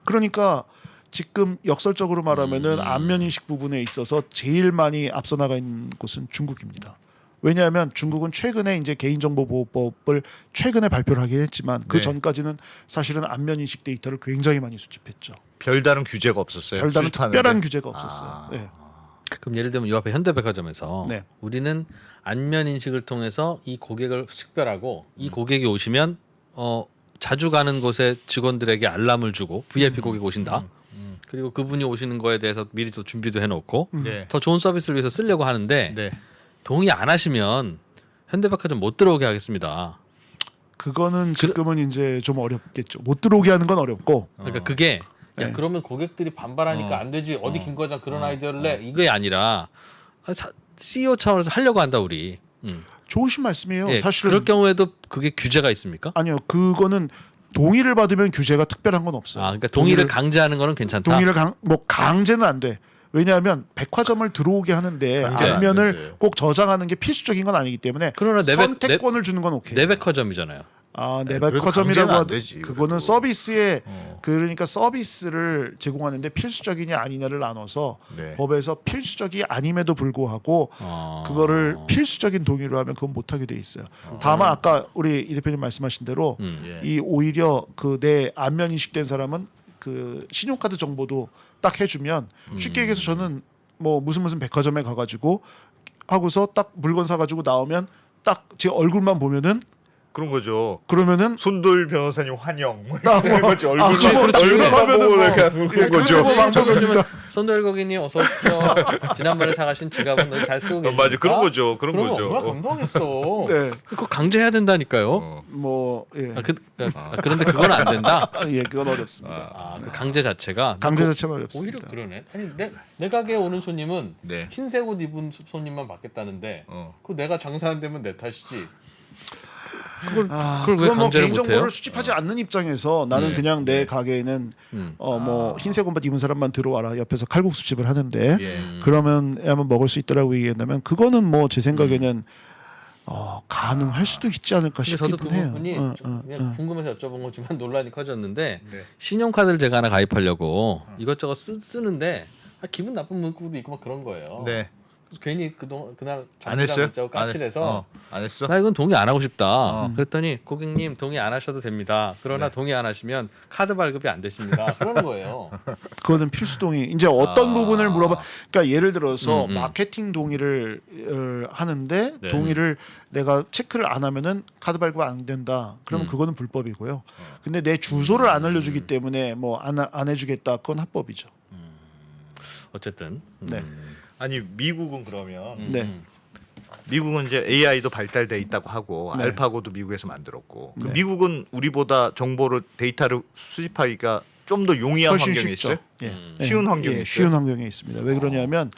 S3: 그러니까 지금 역설적으로 말하면은 안면 인식 부분에 있어서 제일 많이 앞서 나가 있는 곳은 중국입니다. 왜냐하면 중국은 최근에 이제 개인정보보호법을 최근에 발표를 하긴 했지만 그
S2: 네.
S3: 전까지는 사실은 안면 인식 데이터를 굉장히 많이 수집했죠.
S2: 별다른 규제가 없었어요.
S3: 별다른
S2: 수집하는데.
S3: 특별한 규제가 없었어요. 네.
S1: 그럼 예를 들면 요 앞에 현대백화점에서
S3: 네.
S1: 우리는 안면 인식을 통해서 이 고객을 식별하고 이 고객이 오시면 자주 가는 곳에 직원들에게 알람을 주고 VIP 고객 오신다. 그리고 그분이 오시는 거에 대해서 미리 또 준비도 해놓고
S2: 네.
S1: 더 좋은 서비스를 위해서 쓰려고 하는데
S2: 네.
S1: 동의 안 하시면 현대백화점 못 들어오게 하겠습니다.
S3: 그거는 지금은 이제 좀 어렵겠죠. 못 들어오게 하는 건 어렵고
S1: 그러니까 그게 야
S3: 네.
S1: 그러면 고객들이 반발하니까
S2: 어.
S1: 안 되지 어디 김 과장 그런 아이디어를 내 이게 아니라 CEO 차원에서 하려고 한다 우리.
S3: 좋으신 말씀이에요.
S1: 예,
S3: 사실은
S1: 그럴 경우에도 그게 규제가 있습니까?
S3: 아니요. 그거는 동의를 받으면 규제가 특별한 건 없어요.
S1: 아 그러니까 동의를 강제하는 거는 괜찮다.
S3: 동의를 강제는 안 돼. 왜냐하면 백화점을 들어오게 하는데
S2: 강제 안
S3: 안면을
S2: 된대요.
S3: 꼭 저장하는 게 필수적인 건 아니기 때문에
S1: 그러나
S3: 선택권을 주는 건 오케이.
S1: 내 백화점이잖아요.
S3: 아, 내
S2: 그래도
S3: 백화점이라고
S2: 강제는 안
S3: 하도
S2: 되지,
S3: 그거는
S2: 그래도.
S3: 서비스에 그러니까 서비스를 제공하는데 필수적이냐 아니냐를 나눠서
S2: 네.
S3: 법에서 필수적이 아님에도 불구하고 그거를 필수적인 동의로 하면 그건 못 하게 돼 있어요. 다만 아까 우리 이 대표님 말씀하신 대로
S2: 예.
S3: 이 오히려 그 내 안면 인식된 사람은 그 신용카드 정보도 딱 해주면 쉽게 얘기해서 저는 뭐 무슨 백화점에 가가지고 하고서 딱 물건 사가지고 나오면 딱 제 얼굴만 보면은
S2: 그런 거죠.
S3: 그러면은
S2: 손도일 변호사님 환영. 뭐
S3: 아,
S2: 이런 거지.
S3: 뭐,
S2: 얼굴만
S3: 들어가면은 뭐,
S2: 그런 거죠.
S3: 뭐 방법입니다.
S1: 손도일 고객님 어서 오십시오. 지난번에 사가신 지갑은 너무 잘 쓰고 계십니까?
S2: 맞아. 그런 거죠. 그런
S1: 그런 거
S2: 거죠.
S1: 얼마나 감동했어.
S3: 네,
S1: 그거 강제해야 된다니까요.
S3: 뭐 예,
S1: 그런데 그건 안 된다.
S3: 예, 그건 어렵습니다.
S1: 그 강제 자체가
S3: 강제 자체는
S1: 오히려
S3: 어렵습니다.
S1: 그러네. 아니 내 가게에 오는 손님은
S2: 네.
S1: 흰색 옷 입은 손님만 받겠다는데 그 내가 장사 안 되면 내 탓이지. 그걸
S3: 그건
S1: 왜
S3: 뭐
S1: 강제로
S3: 개인
S1: 못해요?
S3: 정보를 수집하지 않는 입장에서 나는
S1: 네.
S3: 그냥 내 가게에는 뭐 흰색 옷만 입은 사람만 들어와라 옆에서 칼국수집을 하는데
S2: 예.
S3: 그러면 한번 먹을 수 있다라고 얘기한다면 그거는 뭐 제 생각에는 가능할 수도 있지 않을까
S1: 근데 저도
S3: 싶긴
S1: 그
S3: 해요.
S1: 부분이 그냥 궁금해서 여쭤본 거지만 논란이 커졌는데
S2: 네.
S1: 신용카드를 제가 하나 가입하려고 이것저것 쓰는데 기분 나쁜 문구도 있고 막 그런 거예요.
S2: 네.
S1: 그래서 괜히 그날
S2: 안 했어요?
S1: 문자고 까칠해서
S2: 안 했어?
S1: 나 이건 동의 안 하고 싶다.
S2: 어.
S1: 그랬더니 고객님 동의 안 하셔도 됩니다. 그러나
S2: 네.
S1: 동의 안 하시면 카드 발급이 안 되십니다. 그러는 거예요.
S3: 그거는 필수 동의. 이제 어떤 부분을 물어봐. 그러니까 예를 들어서
S1: 음.
S3: 마케팅 동의를 하는데
S2: 네.
S3: 동의를 내가 체크를 안 하면은 카드 발급 안 된다. 그러면 그거는 불법이고요. 근데 내 주소를 안 알려주기 때문에 뭐 안 해주겠다. 그건 합법이죠.
S1: 어쨌든
S3: 네.
S2: 아니 미국은 그러면
S3: 네.
S2: 미국은 이제 AI도 발달돼 있다고 하고
S3: 네.
S2: 알파고도 미국에서 만들었고
S3: 네.
S2: 미국은 우리보다 정보를 데이터를 수집하기가 좀 더 용이한
S3: 훨씬
S2: 환경에
S3: 쉽죠.
S2: 있어요.
S3: 예.
S2: 쉬운 환경에 있어요?
S3: 쉬운 환경에 있습니다. 왜 그러냐면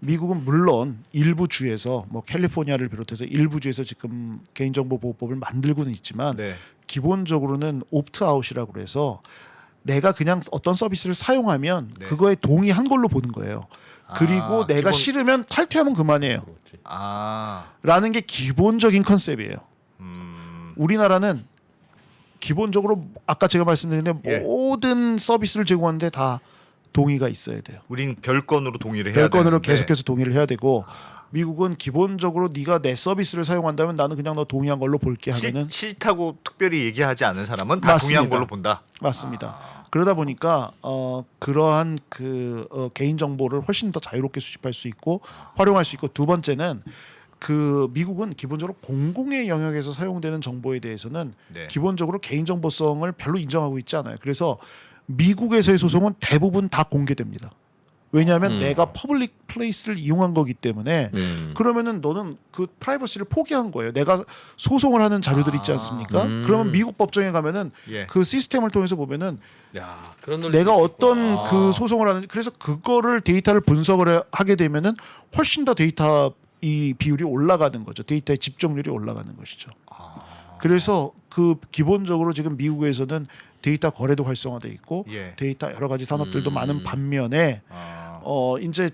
S3: 미국은 물론 일부 주에서 뭐 캘리포니아를 비롯해서 일부 주에서 지금 개인정보보호법을 만들고는 있지만
S2: 네.
S3: 기본적으로는 옵트아웃이라고 그래서 내가 그냥 어떤 서비스를 사용하면
S2: 네.
S3: 그거에 동의한 걸로 보는 거예요. 그리고
S2: 아,
S3: 내가
S2: 기본-
S3: 싫으면 탈퇴하면 그만이에요.
S1: 그렇지.
S2: 아,
S3: 라는 게 기본적인 컨셉이에요. 우리나라는 기본적으로 아까 제가 말씀드린
S2: 예.
S3: 모든 서비스를 제공하는데 다 동의가 있어야 돼요.
S2: 우린 별건으로 동의를 해야
S3: 별건으로
S2: 되는데.
S3: 계속해서 동의를 해야 되고 미국은 기본적으로 네가 내 서비스를 사용한다면 나는 그냥 너 동의한 걸로 볼게 하면은
S2: 싫다고 특별히 얘기하지 않은 사람은 다
S3: 맞습니다.
S2: 동의한 걸로 본다.
S3: 맞습니다. 그러다 보니까 그러한 개인 정보를 훨씬 더 자유롭게 수집할 수 있고 활용할 수 있고 두 번째는 그 미국은 기본적으로 공공의 영역에서 사용되는 정보에 대해서는
S2: 네.
S3: 기본적으로 개인 정보성을 별로 인정하고 있지 않아요. 그래서 미국에서의 소송은 대부분 다 공개됩니다. 왜냐하면 내가 퍼블릭 플레이스를 이용한 거기 때문에 그러면은 너는 그 프라이버시를 포기한 거예요. 내가 소송을 하는 자료들 있지 않습니까? 그러면 미국 법정에 가면은
S2: 예.
S3: 그 시스템을 통해서 보면은
S1: 야, 그런 논리도
S3: 내가 어떤
S1: 있겠구나.
S3: 그 소송을 하는 그래서 그거를 데이터를 분석을 하게 되면은 훨씬 더 데이터 이 비율이 올라가는 거죠. 데이터의 집중률이 올라가는 것이죠. 그래서 그 기본적으로 지금 미국에서는 데이터 거래도 활성화돼 있고
S2: 예.
S3: 데이터 여러 가지 산업들도 많은 반면에 이제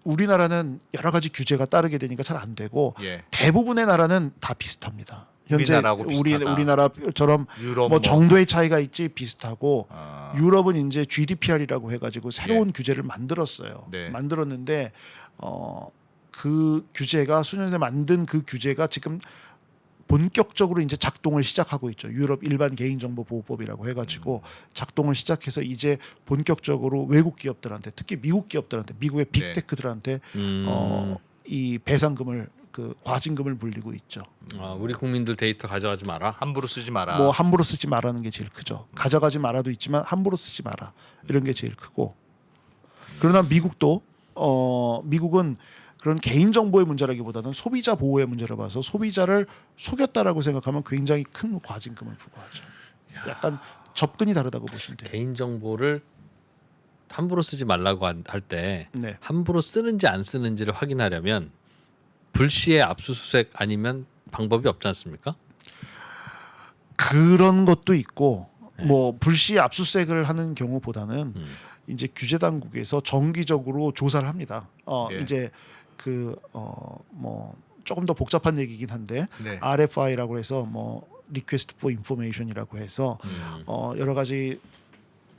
S3: 우리나라는 여러 가지 규제가 따르게 되니까 잘 안 되고
S2: 예.
S3: 대부분의 나라는 다 비슷합니다. 현재
S2: 우리나라하고 비슷하다.
S3: 우리나라처럼
S2: 유럽
S3: 뭐 정도의 차이가 있지 비슷하고
S2: 아.
S3: 유럽은 이제 GDPR이라고 해가지고 새로운 규제를 만들었어요.
S2: 네.
S3: 만들었는데 그 규제가 수년 전에 만든 그 규제가 지금 본격적으로 이제 작동을 시작하고 있죠. 유럽 일반 개인정보보호법이라고 해가지고 작동을 시작해서 이제 본격적으로 외국 기업들한테 특히 미국 기업들한테 미국의 빅테크들한테 이 배상금을 그 과징금을 물리고 있죠.
S1: 우리 국민들 데이터 가져가지 마라.
S2: 함부로 쓰지 마라.
S3: 뭐 함부로 쓰지 말라는 게 제일 크죠. 가져가지 말아도 있지만 함부로 쓰지 마라 이런 게 제일 크고 그러나 미국도 미국은 그런 개인 정보의 문제라기보다는 소비자 보호의 문제라 봐서 소비자를 속였다라고 생각하면 굉장히 큰 과징금을 부과하죠. 약간 접근이 다르다고 보시면 돼요.
S1: 개인 정보를 함부로 쓰지 말라고 할 때
S3: 네.
S1: 함부로 쓰는지 안 쓰는지를 확인하려면 불시에 압수수색 아니면 방법이 없지 않습니까?
S3: 그런 것도 있고 뭐 불시 압수수색을 하는 경우보다는 이제 규제 당국에서 정기적으로 조사를 합니다.
S2: 예.
S3: 이제 뭐 조금 더 복잡한 얘기긴 한데
S2: 네.
S3: RFI라고 해서 뭐 Request for Information이라고 해서 여러 가지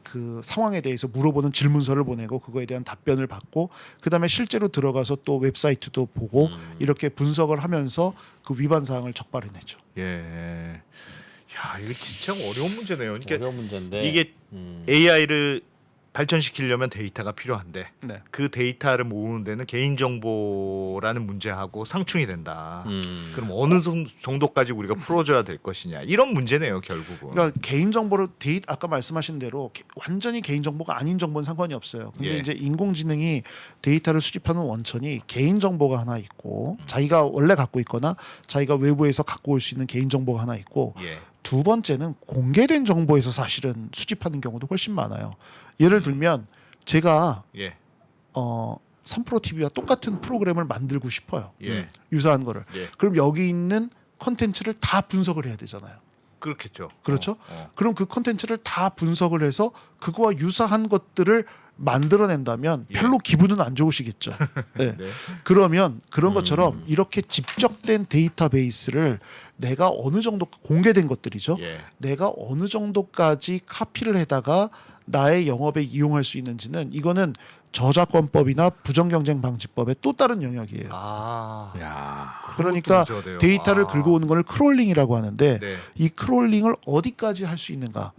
S3: 그 상황에 대해서 물어보는 질문서를 보내고 그거에 대한 답변을 받고 그다음에 실제로 들어가서 또 웹사이트도 보고 이렇게 분석을 하면서 그 위반 사항을 적발해내죠.
S2: 예. 야, 이거 진짜 어려운 문제네요. 그러니까
S1: 어려운 문제인데
S2: 이게 AI를 발전시키려면 데이터가 필요한데
S3: 네.
S2: 그 데이터를 모으는 데는 개인정보라는 문제하고 상충이 된다. 그럼 어느 정도까지 우리가 풀어줘야 될 것이냐 이런 문제네요 결국은.
S3: 그러니까 개인 정보를 아까 말씀하신 대로 완전히 개인 정보가 아닌 정보는 상관이 없어요. 근데
S2: 예.
S3: 이제 인공지능이 데이터를 수집하는 원천이 개인 정보가 하나 있고 자기가 원래 갖고 있거나 자기가 외부에서 갖고 올 수 있는 개인 정보가 하나 있고
S2: 예.
S3: 두 번째는 공개된 정보에서 사실은 수집하는 경우도 훨씬 많아요. 예를 들면 제가
S2: 예.
S3: 3프로 TV와 똑같은 프로그램을 만들고 싶어요.
S2: 예.
S3: 유사한 거를.
S2: 예.
S3: 그럼 여기 있는 컨텐츠를 다 분석을 해야 되잖아요.
S2: 그렇겠죠.
S3: 그렇죠?
S2: 어.
S3: 그럼 그 컨텐츠를 다 분석을 해서 그거와 유사한 것들을 만들어낸다면
S2: 예.
S3: 별로 기분은 안 좋으시겠죠. 네.
S2: 네.
S3: 그러면 그런 것처럼 이렇게 집적된 데이터베이스를 내가 어느 정도 공개된 것들이죠.
S2: 예.
S3: 내가 어느 정도까지 카피를 해다가 나의 영업에 이용할 수 있는지는 이거는 저작권법이나 부정경쟁방지법의 또 다른 영역이에요.
S2: 아.
S1: 야.
S3: 그러니까
S2: 문제가 돼요.
S3: 데이터를
S2: 아.
S3: 긁어오는 걸 크롤링이라고 하는데
S2: 네.
S3: 이 크롤링을 어디까지 할 수 있는가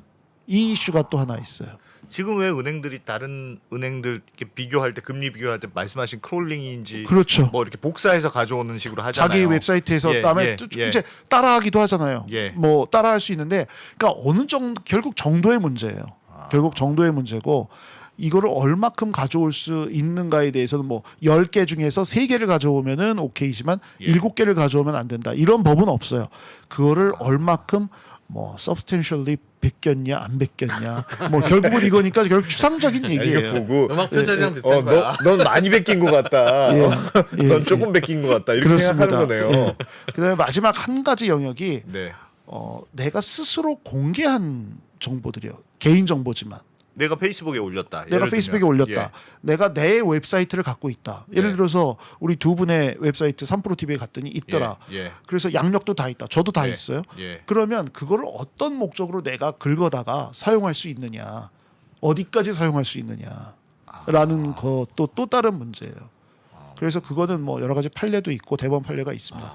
S3: 이 이슈가 또 하나 있어요.
S2: 지금 왜 은행들이 다른 은행들 이렇게 비교할 때 금리 비교할 때 말씀하신 크롤링인지
S3: 그렇죠.
S2: 뭐 이렇게 복사해서 가져오는 식으로 하잖아요.
S3: 자기 웹사이트에서
S2: 예,
S3: 그다음에
S2: 예,
S3: 또
S2: 예.
S3: 이제 따라하기도 하잖아요.
S2: 예.
S3: 뭐 따라할 수 있는데 그러니까 어느 정도 결국 정도의 문제예요.
S2: 아.
S3: 결국 정도의 문제고 이거를 얼마큼 가져올 수 있는가에 대해서는 뭐 10개 중에서 3개를 가져오면은 오케이지만
S2: 예.
S3: 7개를 가져오면 안 된다. 이런 법은 없어요. 그거를 얼마큼 뭐 substantially 베꼈냐 안 베꼈냐 뭐 결국은 이거니까 결국 추상적인 얘기예요.
S2: 보고
S1: 음악 표절이랑 비슷한 거야.
S2: 넌 많이 베낀 것 같다.
S3: 예, 예,
S2: 넌
S3: 예.
S2: 조금 베낀 것 같다. 이렇게
S3: 그렇습니다.
S2: 생각하는 거네요.
S3: 예. 그다음에 마지막 한 가지 영역이
S2: 네.
S3: 내가 스스로 공개한 정보들이요. 개인 정보지만
S2: 내가 페이스북에 올렸다.
S3: 내가
S2: 예를
S3: 페이스북에
S2: 들면.
S3: 올렸다. 내가 내 웹사이트를 갖고 있다. 예를
S2: 예.
S3: 들어서 우리 두 분의 웹사이트 3프로TV에 갔더니 있더라.
S2: 예.
S3: 그래서 양력도 다 있다. 저도 다
S2: 예.
S3: 있어요.
S2: 예.
S3: 그러면 그거를 어떤 목적으로 내가 긁어다가 사용할 수 있느냐, 어디까지 사용할 수 있느냐라는 것도 또 다른 문제예요. 그래서 그거는 뭐 여러 가지 판례도 있고 대법원 판례가 있습니다.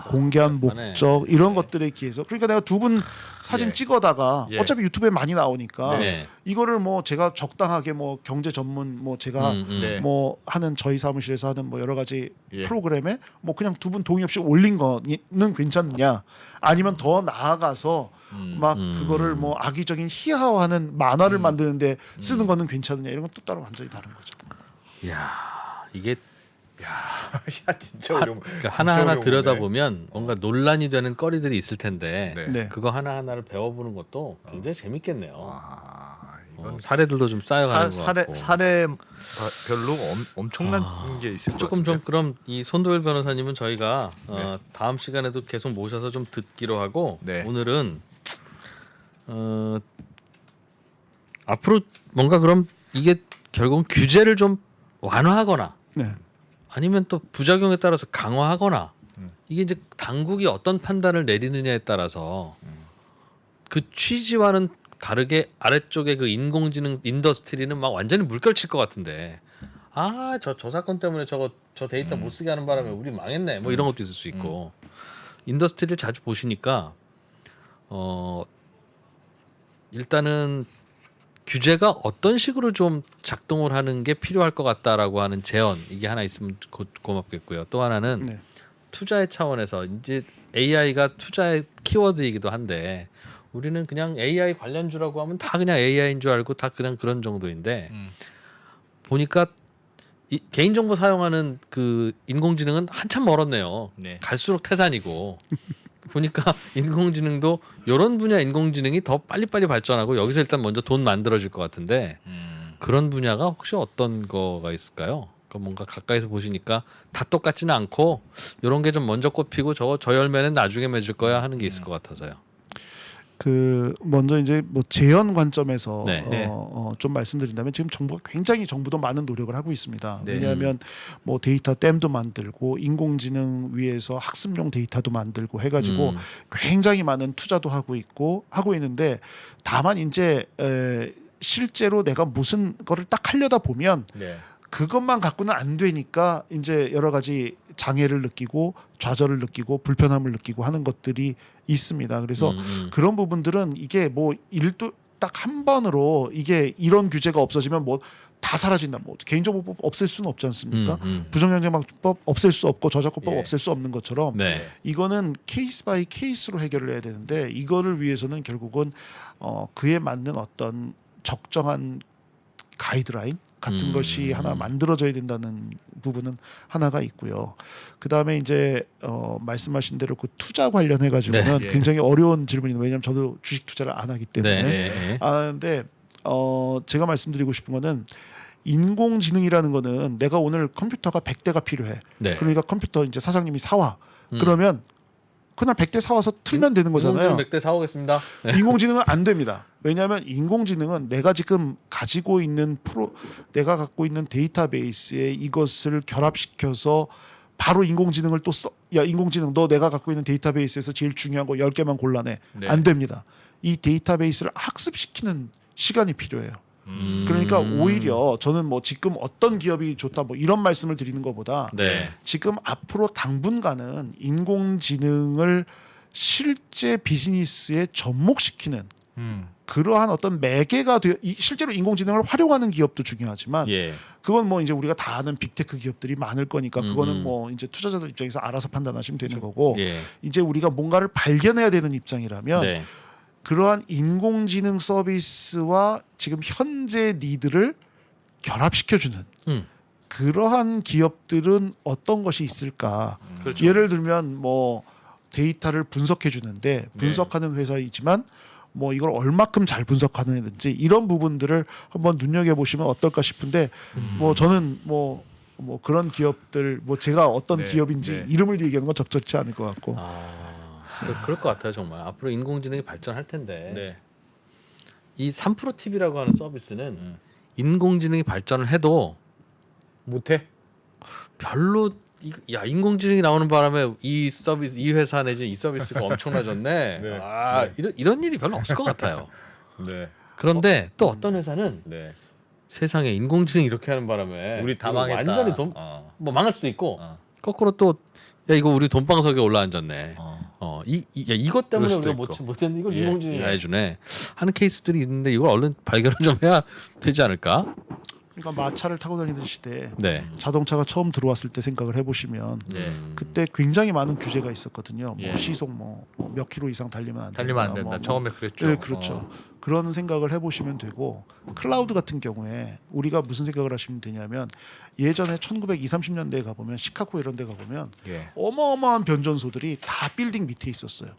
S3: 공개한
S1: 그러네.
S3: 목적 이런 것들에 기해서 그러니까 내가 두 분 사진
S2: 예.
S3: 찍어다가
S2: 예.
S3: 어차피 유튜브에 많이 나오니까
S1: 네.
S3: 이거를 뭐 제가 적당하게 뭐 경제 전문 뭐 제가
S2: 네.
S3: 뭐 하는 저희 사무실에서 하는 뭐 여러 가지
S2: 예.
S3: 프로그램에 뭐 그냥 두 분 동의 없이 올린 거는 괜찮느냐 아니면 더 나아가서 막 그거를 뭐 악의적인 희화화하는 만화를 만드는데 쓰는 거는 괜찮느냐 이런 건 또 따로 완전히 다른 거죠.
S1: 야, 이게
S2: 야 진짜 어려운.
S1: 그러니까 하나하나 들여다보면 뭔가 논란이 되는 거리들이 있을 텐데
S2: 네.
S3: 네.
S1: 그거 하나하나를 배워보는 것도 굉장히 재밌겠네요.
S2: 아, 이건
S1: 사례들도 좀 쌓여가는 것 같고.
S2: 사례별로 엄청난 게 있을 것
S1: 조금
S2: 같은데.
S1: 좀 그럼 이 손도일 변호사님은 저희가
S2: 네.
S1: 다음 시간에도 계속 모셔서 좀 듣기로 하고
S2: 네.
S1: 오늘은 앞으로 뭔가 그럼 이게 결국은 규제를 좀 완화하거나
S3: 네.
S1: 아니면 또 부작용에 따라서 강화하거나 이게 이제 당국이 어떤 판단을 내리느냐에 따라서 그 취지와는 다르게 아래쪽에 그 인공지능 인더스트리는 막 완전히 물결칠 것 같은데 저 사건 때문에 저 데이터 못 쓰게 하는 바람에 우리 망했네 뭐 이런 것도 있을 수 있고 인더스트리를 자주 보시니까 일단은 규제가 어떤 식으로 좀 작동을 하는 게 필요할 것 같다라고 하는 제언 이게 하나 있으면 고맙겠고요. 또 하나는
S3: 네.
S1: 투자의 차원에서 이제 AI가 투자의 키워드이기도 한데 우리는 그냥 AI 관련주라고 하면 다 그냥 AI인 줄 알고 다 그냥 그런 정도인데 보니까 이 개인정보 사용하는 그 인공지능은 한참 멀었네요.
S2: 네.
S1: 갈수록 태산이고 보니까 인공지능도 이런 분야 인공지능이 더 빨리빨리 발전하고 여기서 일단 먼저 돈 만들어질 것 같은데 그런 분야가 혹시 어떤 거가 있을까요? 그러니까 뭔가 가까이서 보시니까 다 똑같지는 않고 이런 게 좀 먼저 꽃피고 저 열매는 나중에 맺을 거야 하는 게 있을 것 같아서요.
S3: 그 먼저 이제 뭐 재현 관점에서
S1: 네.
S2: 네.
S3: 좀 말씀드린다면 지금 정부도 많은 노력을 하고 있습니다.
S2: 네.
S3: 왜냐하면 뭐 데이터 댐도 만들고 인공지능 위에서 학습용 데이터도 만들고 해가지고 굉장히 많은 투자도 하고 있는데 다만 이제 실제로 내가 무슨 거를 딱 하려다 보면
S2: 네.
S3: 그것만 갖고는 안 되니까 이제 여러 가지 장애를 느끼고 좌절을 느끼고 불편함을 느끼고 하는 것들이 있습니다. 그래서 그런 부분들은 이게 뭐 일도 딱 한 번으로 이게 이런 규제가 없어지면 뭐 다 사라진다. 뭐 개인정보법 없앨 수는 없지 않습니까? 부정경쟁방법 없앨 수 없고 저작권법
S2: 예.
S3: 없앨 수 없는 것처럼
S1: 네.
S3: 이거는 케이스 바이 케이스로 해결을 해야 되는데 이거를 위해서는 결국은 그에 맞는 어떤 적정한 가이드라인 같은 것이 하나 만들어져야 된다는 부분은 하나가 있고요. 그 다음에 이제 말씀하신 대로 그 투자 관련해 가지고는
S2: 네, 예.
S3: 굉장히 어려운 질문인데 왜냐하면 저도 주식 투자를 안 하기 때문에
S1: 네.
S3: 근데 제가 말씀드리고 싶은 거는 인공지능이라는 거는 내가 오늘 컴퓨터가 100대가 필요해.
S1: 네.
S3: 그러니까 컴퓨터 이제 사장님이 사와. 그러면 그날 100대 사와서 틀면 되는 거잖아요.
S1: 인공지능 100대 사오겠습니다.
S3: 인공지능은 안 됩니다. 왜냐하면 인공지능은 내가 지금 가지고 있는 내가 갖고 있는 데이터베이스에 이것을 결합시켜서 바로 인공지능을 또 써. 야, 인공지능 너 내가 갖고 있는 데이터베이스에서 제일 중요한 거 10개만 골라내.
S2: 네.
S3: 안 됩니다. 이 데이터베이스를 학습시키는 시간이 필요해요. 그러니까 오히려 저는 뭐 지금 어떤 기업이 좋다 뭐 이런 말씀을 드리는 것보다
S1: 네.
S3: 지금 앞으로 당분간은 인공지능을 실제 비즈니스에 접목시키는 그러한 어떤 매개가 되어 실제로 인공지능을 활용하는 기업도 중요하지만
S1: 예.
S3: 그건 뭐 이제 우리가 다 아는 빅테크 기업들이 많을 거니까 그거는 뭐 이제 투자자들 입장에서 알아서 판단하시면 되는 거고
S1: 예.
S3: 이제 우리가 뭔가를 발견해야 되는 입장이라면
S1: 네.
S3: 그러한 인공지능 서비스와 지금 현재 니드를 결합시켜주는 그러한 기업들은 어떤 것이 있을까?
S1: 그렇죠.
S3: 예를 들면 뭐 데이터를 분석해 주는데 분석하는 회사이지만 뭐 이걸 얼마큼 잘 분석하느냐든지 이런 부분들을 한번 눈여겨 보시면 어떨까 싶은데 뭐 저는 뭐 그런 기업들 뭐 제가 어떤
S2: 네,
S3: 기업인지
S2: 네.
S3: 이름을 얘기하는 건 적절치 않을 것 같고
S1: 그럴 것 같아요 정말. 앞으로 인공지능이 발전할 텐데
S2: 네.
S1: 이 3프로 TV라고 하는 서비스는 인공지능이 발전을 해도
S2: 못해?
S1: 별로 야 인공지능이 나오는 바람에 이 서비스 이 회사 내지 이 서비스가 엄청나졌네.
S2: 네.
S1: 아 이런 일이 별로 없을 것 같아요.
S2: 네.
S1: 그런데 또 어떤 회사는
S2: 네.
S1: 세상에 인공지능 이렇게 하는 바람에
S2: 우리 다
S1: 이거
S2: 망했다.
S1: 완전히 뭐 망할 수도 있고
S2: 어.
S1: 거꾸로 또 야 이거 우리 돈방석에 올라앉았네. 이것 때문에
S2: 그럴 수도
S1: 우리가
S2: 있고.
S1: 못했는데 이걸
S2: 예,
S1: 인공지능이
S2: 예.
S1: 다 해주네 하는 케이스들이 있는데 이걸 얼른 발견을 좀 해야 되지 않을까?
S3: 그러니까 마차를 타고 다니던 시대에
S1: 네.
S3: 자동차가 처음 들어왔을 때 생각을 해보시면
S2: 네.
S3: 그때 굉장히 많은 규제가 있었거든요. 뭐
S2: 예.
S3: 시속 뭐 몇 킬로 이상 달리면 안 된다.
S2: 달리면 안 된다.
S3: 뭐
S2: 처음에 그랬죠.
S3: 네, 그렇죠. 그런 생각을 해보시면 되고 클라우드 같은 경우에 우리가 무슨 생각을 하시면 되냐면 예전에 1920, 30년대에 가보면 시카고 이런 데 가보면
S2: 예.
S3: 어마어마한 변전소들이 다 빌딩 밑에 있었어요.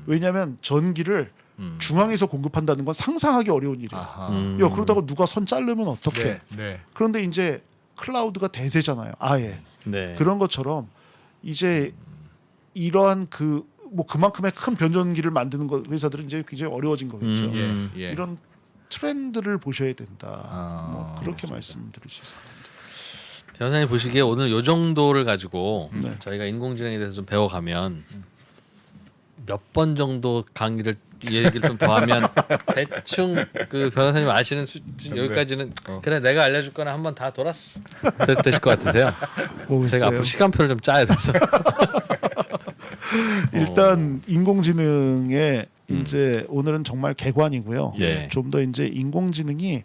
S3: 왜냐하면 전기를 중앙에서 공급한다는 건 상상하기 어려운 일이에요.
S2: 아하.
S3: 야, 그러다가 누가 선 자르면 어떡해.
S2: 네. 네.
S3: 그런데 이제 클라우드가 대세잖아요. 아예.
S1: 네.
S3: 그런 것처럼 이제 이러한 뭐 그만큼의 큰 변전기를 만드는 거 회사들은 이제 굉장히 어려워진 거겠죠.
S2: 예.
S3: 이런 트렌드를 보셔야 된다.
S2: 아,
S3: 뭐 그렇게
S2: 알겠습니다.
S3: 말씀드릴 수 있을 것 같아요.
S1: 변호사님 보시기에 오늘 요 정도를 가지고
S3: 네.
S1: 저희가 인공지능에 대해서 좀 배워가면 몇 번 정도 강의를 얘기를 좀 더하면 대충 그 변호사님 아시는 수준 여기까지는 그래 내가 알려줄 거나 한번 다 돌았어 되실 것 같으세요?
S3: 뭐
S1: 제가
S3: 있어요?
S1: 앞으로 시간표를 좀 짜야 돼서
S3: 일단 인공지능에 이제 오늘은 정말 개관이고요.
S1: 예.
S3: 좀 더 이제 인공지능이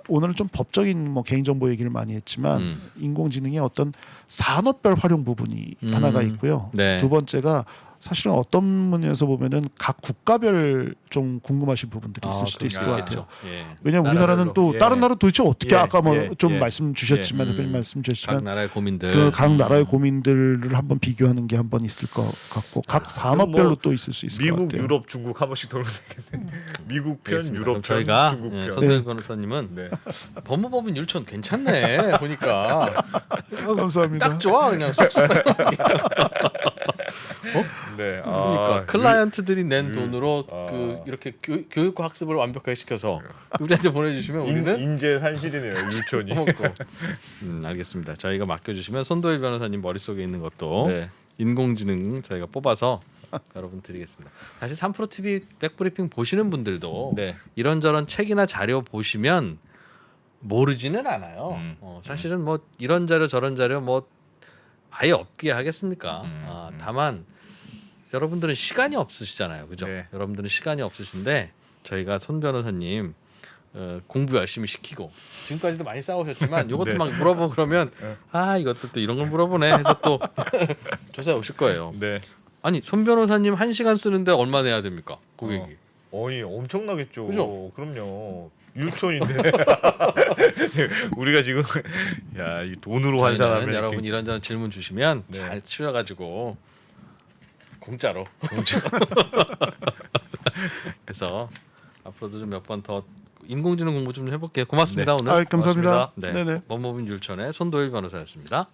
S3: 오늘은 좀 법적인 뭐 개인정보 얘기를 많이 했지만 인공지능의 어떤 산업별 활용 부분이 하나가 있고요.
S1: 네.
S3: 두 번째가 사실은 어떤 면에서 보면은 각 국가별 좀 궁금하신 부분들이 있을 수도 있을 것 같아요.
S1: 예.
S3: 왜냐하면 우리나라는 또
S2: 예.
S3: 다른 나라 도대체 어떻게
S2: 예.
S3: 아까 뭐
S2: 예.
S3: 좀
S2: 예.
S3: 말씀 주셨지만
S1: 예.
S3: 대표님 말씀
S1: 각
S3: 주셨지만
S1: 나라의 고민들
S3: 그 각 나라의 고민들을 한번 비교하는 게 한번 있을 것 같고 각 산업별로
S2: 뭐
S3: 또 있을 수 있을 것
S2: 미국,
S3: 같아요.
S2: 유럽, 중국 한 번씩 돌면 되겠네. 미국 편,
S1: 알겠습니다.
S2: 유럽
S1: 그럼
S2: 편,
S1: 저희가
S2: 중국 편.
S1: 손대일 변호사님은
S2: 네.
S1: 법무법인 율촌 괜찮네 보니까
S3: 감사합니다.
S1: 딱 좋아 그냥 쏙쏙
S2: 네.
S1: 그러니까 클라이언트들이 낸 돈으로
S2: 아.
S1: 그 이렇게 교육과 학습을 완벽하게 시켜서 우리한테 보내주시면 우리는
S2: 인재 산실이네요. 율촌이.
S1: 먹고. 알겠습니다. 저희가 맡겨주시면 손도일 변호사님 머릿속에 있는 것도
S2: 네.
S1: 인공지능 저희가 뽑아서 여러분 드리겠습니다. 다시 3프로 TV 백브리핑 보시는 분들도
S2: 네.
S1: 이런저런 책이나 자료 보시면 모르지는 않아요. 사실은 뭐 이런 자료 저런 자료 뭐 아예 없게 하겠습니까? 다만 여러분들은 시간이 없으시잖아요, 그죠?
S2: 네.
S1: 여러분들은 시간이 없으신데 저희가 손 변호사님 공부 열심히 시키고 지금까지도 많이 싸우셨지만 이것도
S2: 네.
S1: 막 물어보고 그러면 아 이것도 또 이런 걸 물어보네 해서 또 조사해 오실 거예요.
S2: 네.
S1: 아니 손 변호사님 1시간 쓰는데 얼마 내야 됩니까, 고객이?
S2: 어이 엄청나겠죠.
S1: 그죠?
S2: 그럼요. 율촌인데 우리가 지금 야, 이 돈으로 환산하면
S1: 저희는 여러분
S2: 이렇게-
S1: 이런저런 질문 주시면
S2: 네.
S1: 잘 추려가지고 공짜로 그래서 앞으로도 좀 몇 번 더 인공지능 공부 좀 해볼게요. 고맙습니다. 오늘.
S3: 감사합니다.
S2: 고맙습니다.
S1: 네,
S3: 네네.
S1: 법무법인 율촌의 손도일 변호사였습니다.